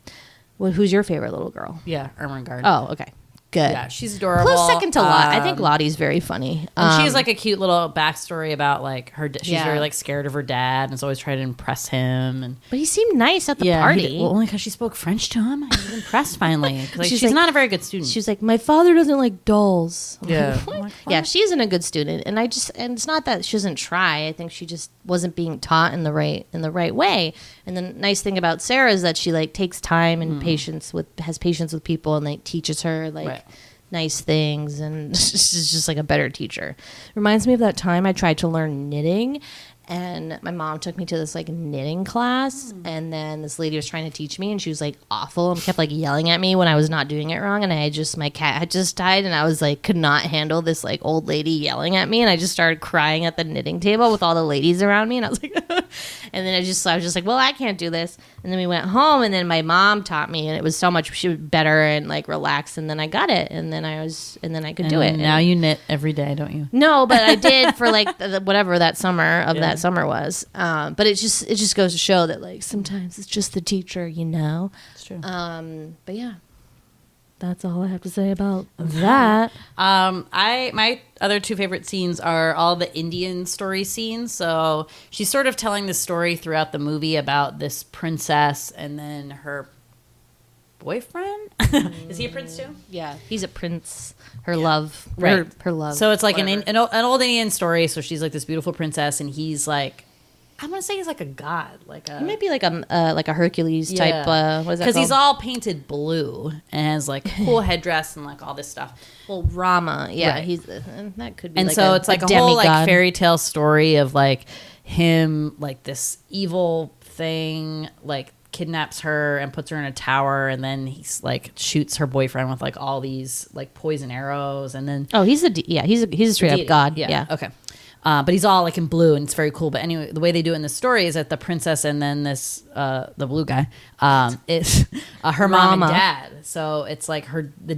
Well, who's your favorite little girl? Yeah, Ermengarde. Oh, okay. Good. Yeah, she's adorable. Close second to Lottie. I think Lottie's very funny. And she has like a cute little backstory about like her. She's very like scared of her dad and is always trying to impress him. But he seemed nice at the party. Well, only because she spoke French to him. I was impressed finally. Like, she's like, not a very good student. She's like, my father doesn't like dolls. Yeah. Yeah, she isn't a good student, and it's not that she doesn't try. I think she just wasn't being taught in the right way. And the nice thing about Sara is that she like takes time and has patience with people, and like teaches her like nice things, and she's just like a better teacher. Reminds me of that time I tried to learn knitting, and my mom took me to this like knitting class, and then this lady was trying to teach me, and she was like awful and kept like yelling at me when I was not doing it wrong, and my cat had just died, and I was like could not handle this like old lady yelling at me, and I just started crying at the knitting table with all the ladies around me, and I was like and then I was just like, well, I can't do this. And then we went home, and then my mom taught me, and it was so much better and like relaxed, and then I got it, and then I could do it. Now you knit every day, don't you? No, but I did for like whatever that summer of that that summer was. But it just goes to show that like sometimes it's just the teacher, you know. It's true. But yeah, that's all I have to say about that. My other two favorite scenes are all the Indian story scenes. So she's sort of telling this story throughout the movie about this princess and then her boyfriend. Is he a prince too? Yeah, he's a prince. Her love, Right. Her love. So it's like whatever. an old Indian story. So she's like this beautiful princess, and he's like, I'm gonna say he's like a god, like a. He might be like a Hercules type. What is that? Because he's called? all painted blue and has like cool headdress and like all this stuff. Well, Rama. Yeah, Right. he's that could be. And like so it's like a whole like demigod. fairy tale story of like him, like this evil thing, like kidnaps her and puts her in a tower, and then he's like shoots her boyfriend with like all these like poison arrows, and then Oh, he's a straight up god. Yeah. Okay. But he's all like in blue, and it's very cool. But anyway, the way they do it in the story is that the princess and then this the blue guy is her mom Rama. and dad. So it's like the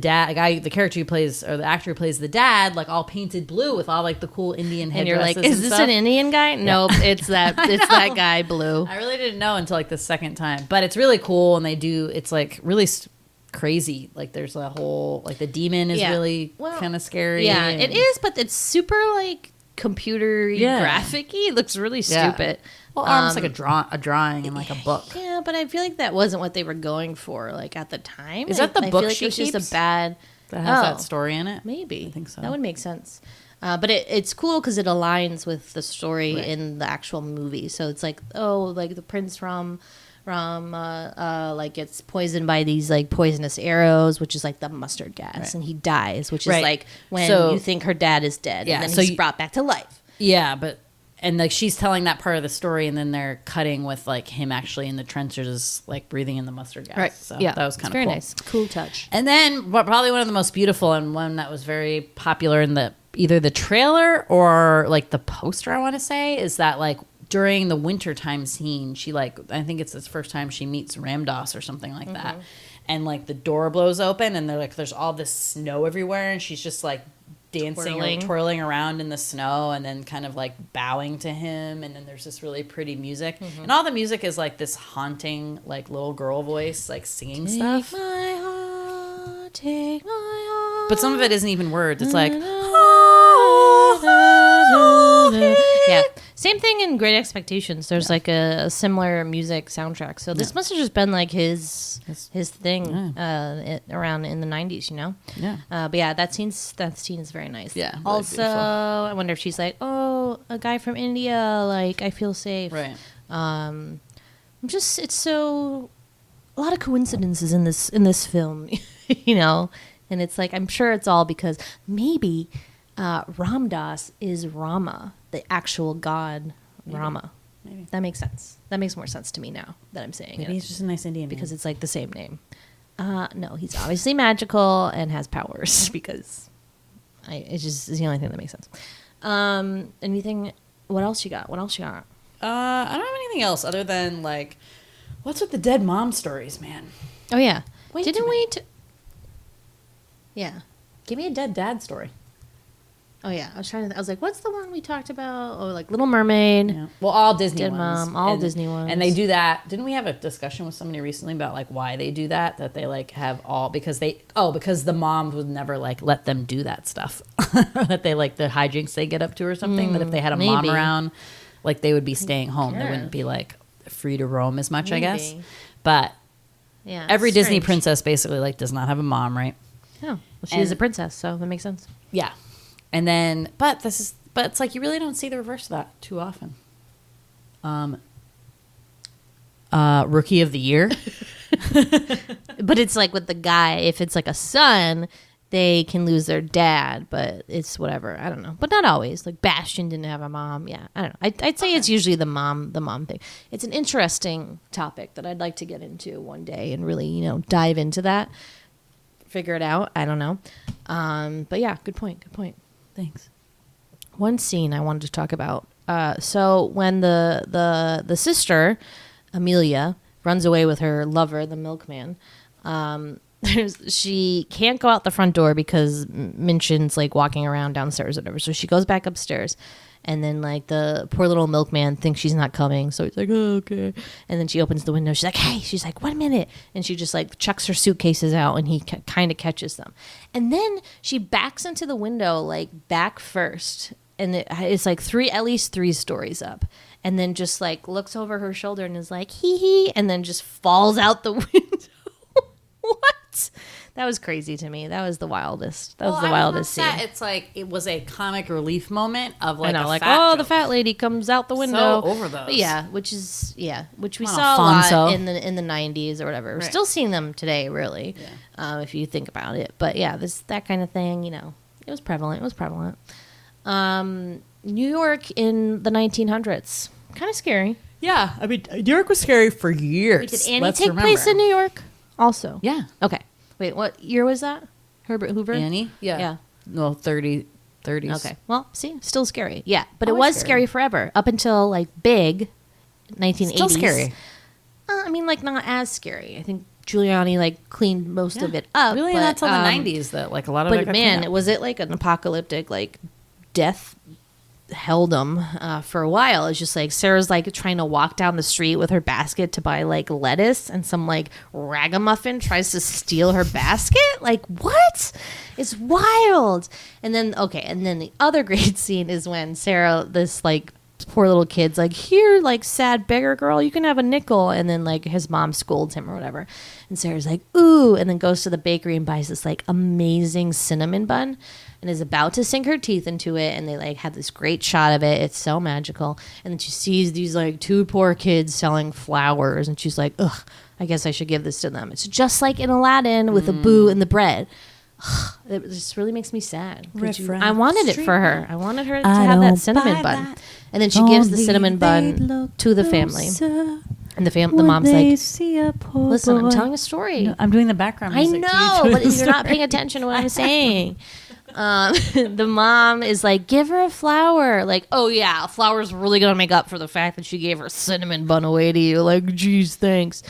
character who plays, or the actor who plays the dad, like all painted blue with all like the cool Indian And you're headdresses. like, is and this stuff. an Indian guy? Nope, it's that guy blue. I really didn't know until like the second time, but it's really cool, and it's like really crazy. Like there's a whole like the demon is really kind of scary. Yeah, and- it is, but it's super like computer graphic-y. It looks really stupid. Well, almost like a drawing in like a book. Yeah, but I feel like that wasn't what they were going for like at the time. Is that the I book feel like she it was just keeps? a bad That has that story in it. Maybe. I think so. That would make sense. But it's cool because it aligns with the story in the actual movie. So it's like, like the prince from like gets poisoned by these like poisonous arrows, which is like the mustard gas, and he dies, which is like when you think her dad is dead, and then he's brought back to life. Yeah, and like she's telling that part of the story, and then they're cutting with like him actually in the trenches, like breathing in the mustard gas. Right. So Yeah, that was kind of very cool. nice, cool touch. And then probably one of the most beautiful, and one that was very popular in either the trailer or like the poster, I want to say, is that like during the wintertime scene, she like, I think it's the first time she meets Ramdas or something like that. And like the door blows open, and they're like, there's all this snow everywhere, and she's just like dancing or twirling around in the snow, and then kind of like bowing to him, and then there's this really pretty music, and all the music is like this haunting like little girl voice like singing stuff. Take my heart. But some of it isn't even words. It's like yeah, same thing in Great Expectations. There's like a similar music soundtrack. So this must have just been like his thing around in the 90s, you know. Yeah. But yeah, that scene is very nice. Yeah, really Also, beautiful. I wonder if she's like, oh, a guy from India, like I feel safe. Right. It's so a lot of coincidences in this film, you know. And it's like, I'm sure it's all because maybe Ramdas is Rama, the actual god Rama. Maybe. That makes sense. That makes more sense to me now that I'm saying Maybe it. he's just a nice Indian Because man. it's like the same name. No, he's obviously magical and has powers because it's the only thing that makes sense. Anything, what else you got? I don't have anything else other than like, what's with the dead mom stories, man? Oh, yeah. Wait Didn't a we? Yeah. Give me a dead dad story. Oh, yeah. I was like, what's the one we talked about? Oh, like Little Mermaid. Yeah. Well, all Disney Dead ones. Mom, all Disney ones. And they do that. Didn't we have a discussion with somebody recently about like why they do that? That they like have all because the moms would never like let them do that stuff. That they like the hijinks they get up to or something. That if they had a mom maybe. around, like they would be staying home. They Sure. wouldn't be like free to roam as much, I guess. Maybe. But Yeah. every Disney strange. princess basically like does not have a mom, right? Oh, well, she is And- a princess, so that makes sense. Yeah. And then, but it's like you really don't see the reverse of that too often. Rookie of the Year. But it's like with the guy, if it's like a son, they can lose their dad, but it's whatever. I don't know. But not always. Like Bastion didn't have a mom. Yeah, I don't know. I'd say it's usually the mom thing. It's an interesting topic that I'd like to get into one day and really, you know, dive into that. Figure it out. I don't know. But yeah, good point. Thanks. One scene I wanted to talk about. So when the sister Amelia runs away with her lover, the milkman, She can't go out the front door because Minchin's like walking around downstairs or whatever. So she goes back upstairs. And then, like, the poor little milkman thinks she's not coming. So he's like, oh, okay. And then she opens the window. She's like, hey. She's like, 1 minute. And she just, like, chucks her suitcases out. And he kind of catches them. And then she backs into the window, like, back first. And it's, like, at least 3 stories up. And then just, like, looks over her shoulder and is like, hee hee. And then just falls out the window. What? That was crazy to me. That was the wildest. That was the wildest scene. It's like it was a comic relief moment of like the fat lady comes out the window. So over those. But yeah, which we Come on, saw Alfonso. a lot in the 90s or whatever. We're still seeing them today, really, if you think about it. But yeah, that kind of thing, you know, it was prevalent. New York in the 1900s, kind of scary. Yeah, I mean, New York was scary for years. Wait, did Annie take place in New York? Also, Yeah. Okay. Wait, what year was that? Herbert Hoover? Annie? Yeah. No, 30s. Okay. Well, see, still scary. Yeah, but it Always was scary forever up until like Big, 1980s. Still scary. I mean, like not as scary. I think Giuliani like cleaned most of it up. Really, but, not till the 90s that like a lot of it But got man, cleaned up. was it like an apocalyptic like death held them for a while. It's just like Sarah's like trying to walk down the street with her basket to buy like lettuce, and some like ragamuffin tries to steal her basket. Like, what? It's wild. And then the other great scene is when Sarah, this like poor little kid's like, here, like sad beggar girl, you can have a nickel. And then like his mom scolds him or whatever, and Sarah's like, ooh, and then goes to the bakery and buys this like amazing cinnamon bun and is about to sink her teeth into it, and they like have this great shot of it. It's so magical. And then she sees these like 2 poor kids selling flowers, and she's like, ugh, I guess I should give this to them. It's just like in Aladdin with the boo and the bread. It just really makes me sad. I wanted it for her. I wanted her to have that cinnamon bun. And then she gives the cinnamon bun to the family. And the mom's like, listen, I'm telling a story. No, I'm doing the background I music. know, but you're not paying attention to what I'm saying. The mom is like, give her a flower. Like, oh yeah, a flower's really gonna make up for the fact that she gave her cinnamon bun away to you. Like, geez, thanks.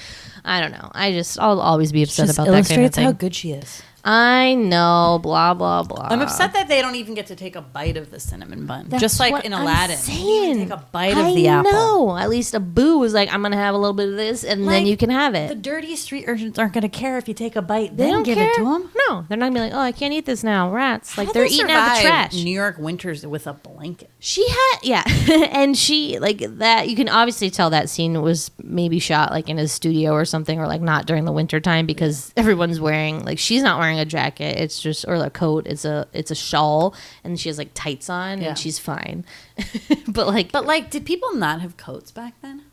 I don't know. I'll always be upset about that kind of illustrates thing. how good she is. I know, blah blah blah. I'm upset that they don't even get to take a bite of the cinnamon bun. That's just like what in I'm Aladdin. saying. You even take a bite of the apple. I know. At least a boo was like, I'm gonna have a little bit of this, and then you can have it. The dirty street urchins aren't going to care if you take a bite. They Then don't give care. it to them. No, they're not gonna be like, oh, I can't eat this now. Rats. Like, How they're did they eating out the survive trash. New York winters with a blanket. She had, and she, like, that, you can obviously tell that scene was maybe shot, like, in a studio or something, or, like, not during the winter time, because everyone's wearing, like, she's not wearing a jacket, it's just, or a coat, it's a shawl, and she has, like, tights on, and she's fine. But, did people not have coats back then?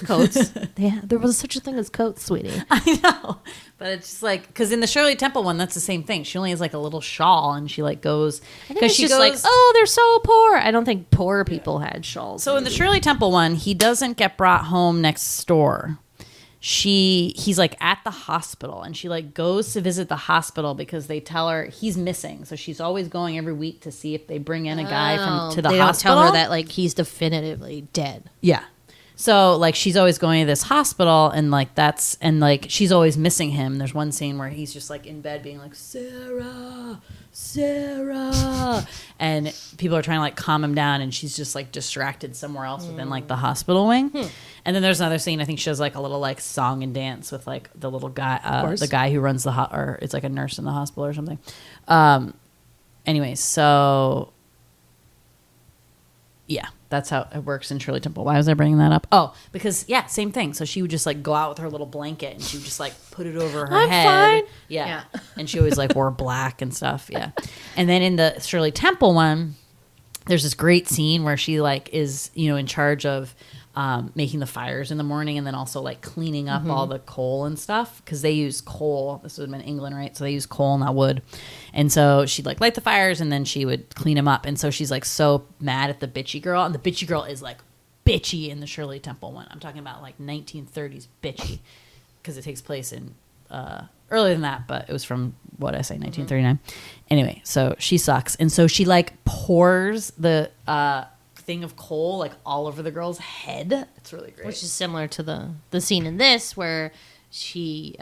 coats. Yeah, there was such a thing as coats, sweetie. I know. But it's just like, because in the Shirley Temple one, that's the same thing. She only has like a little shawl, and she like goes, because she's like, oh, they're so poor. I don't think poor people had shawls. So in the Shirley Temple one, he doesn't get brought home next door. He's like at the hospital, and she like goes to visit the hospital because they tell her he's missing. So she's always going every week to see if they bring in a guy to the hospital. They don't tell her that like he's definitively dead. Yeah. So like she's always going to this hospital, and like she's always missing him. There's one scene where he's just like in bed being like, Sarah, and people are trying to like calm him down, and she's just like distracted somewhere else within like the hospital wing. And then there's another scene, I think she does like a little like song and dance with like the little guy, the guy who runs or it's like a nurse in the hospital or something. Anyways, so yeah, that's how it works in Shirley Temple. Why was I bringing that up? Oh, because same thing. So she would just like go out with her little blanket, and she would just like put it over her head. Fine. Yeah. And she always like wore black and stuff. Yeah. And then in the Shirley Temple one, there's this great scene where she like is, in charge of making the fires in the morning, and then also like cleaning up all the coal and stuff, because they use coal. This would have been England, right? So they use coal, not wood. And so she'd like light the fires, and then she would clean them up. And so she's like so mad at the bitchy girl, and the bitchy girl is like bitchy in the Shirley Temple one. I'm talking about like 1930s bitchy, because it takes place in earlier than that, but it was from, what did I say, 1939. Anyway, so she sucks. And so she like pours the thing of coal like all over the girl's head. It's really great. Which is similar to the scene in this where she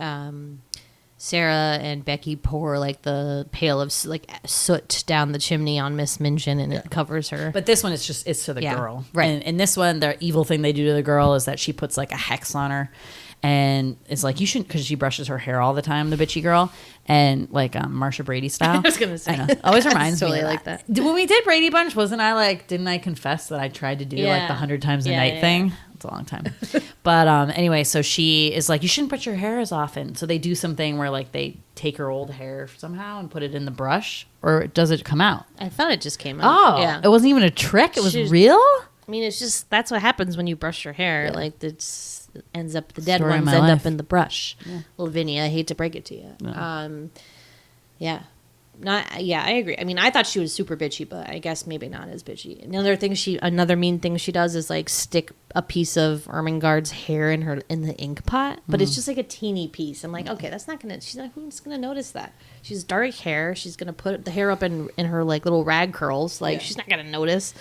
Sarah and Becky pour like the pail of like soot down the chimney on Miss Minchin, and it covers her. But this one, it's to the girl, right? And in this one, the evil thing they do to the girl is that she puts like a hex on her, and it's like you shouldn't, because she brushes her hair all the time, the bitchy girl, and like Marsha Brady style. I was gonna say, always reminds totally me of like that. that. When we did Brady Bunch, didn't I confess that I tried to do like the 100 times a night thing? It's a long time. But anyway, so she is like, you shouldn't put your hair as often. So they do something where like they take her old hair somehow and put it in the brush, or does it come out? I thought it just came out. Oh, yeah. It wasn't even a trick. It was real. I mean, it's just that's what happens when you brush your hair. Like it's ends up the dead Story of ones my end life. up in the brush. Yeah. Well, Vinny, I hate to break it to you. Yeah. I agree. I mean, I thought she was super bitchy, but I guess maybe not as bitchy. Another mean thing she does is like stick a piece of Ermengarde's hair in the ink pot, but it's just like a teeny piece. I'm like, okay, who's gonna notice that? She's dark hair. She's gonna put the hair up in her like little rag curls. Like she's not gonna notice.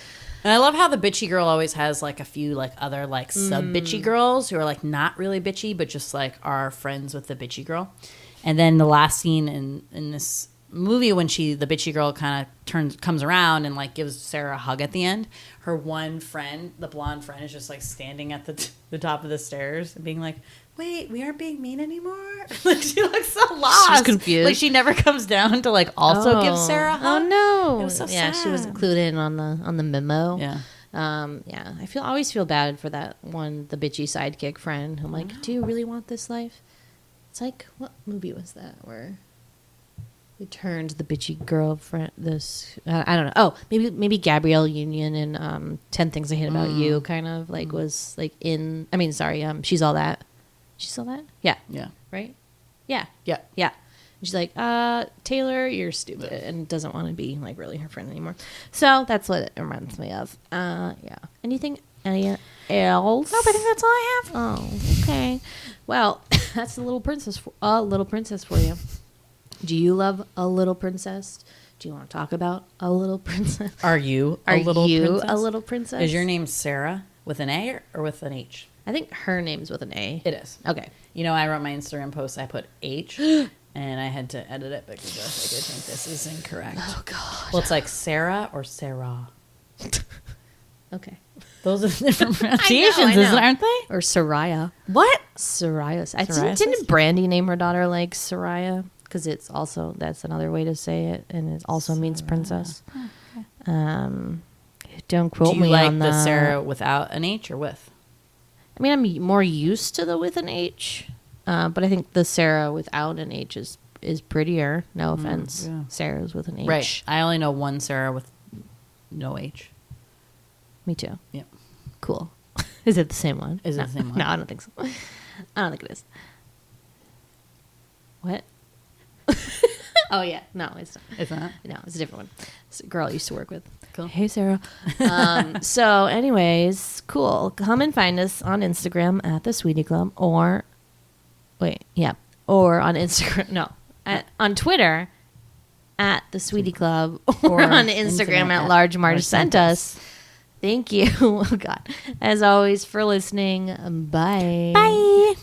And I love how the bitchy girl always has like a few like other like sub bitchy girls who are like not really bitchy, but just like are friends with the bitchy girl. And then the last scene in this movie, when the bitchy girl kind of comes around and like gives Sarah a hug at the end, her one friend, the blonde friend, is just like standing at the top of the stairs and being like, wait, we aren't being mean anymore? Like she looks so lost. She's confused. Like she never comes down to like also give Sarah a hug. Oh no. It was so sad. She wasn't clued in on the memo. Yeah. I always feel bad for that one, the bitchy sidekick friend. I'm like, do you really want this life? It's like, what movie was that where we turned the bitchy girlfriend? I don't know. Oh, maybe Gabrielle Union in 10 Things I Hate About You kind of like was like in. I mean, sorry. She's All That. She's All That. Yeah. Yeah. Right. Yeah. Yeah. Yeah. And she's like, Taylor, you're stupid, and doesn't want to be like really her friend anymore. So that's what it reminds me of. Yeah. Anything else? No, but I think that's all I have. Oh, okay. Well, that's a little princess for you. Do you love A Little Princess? Do you want to talk about A Little Princess? Are you a little princess? Is your name Sarah with an A or with an H? I think her name's with an A. It is. Okay. You know, I wrote my Instagram post, I put H, and I had to edit it because I was like, I think this is incorrect. Oh, God. Well, it's like Sarah or Sarah. Okay. Those are different pronunciations, aren't they? Or Soraya. What? Soraya. Didn't Brandy name her daughter like Soraya? Because that's another way to say it, and it also means princess. Don't quote Do you me like on the Sarah without an H or with? I mean, I'm more used to the with an H, but I think the Sarah without an H is prettier. No offense, Sarah's with an H. Right. I only know one Sarah with no H. Me too. Yep. Cool. Is it the same one? Is it the same one? No, I don't think so. I don't think it is. What? Oh yeah, no, it's not. It's not? No, it's a different one. It's a girl I used to work with. Cool. Hey, Sarah. So, anyways, cool. Come and find us on Instagram at the Sweety Club, or on Instagram. No, on Twitter at the Sweety Club, or on Instagram at Large Marge Sent Us. Thank you. Oh God. As always, for listening. Bye. Bye.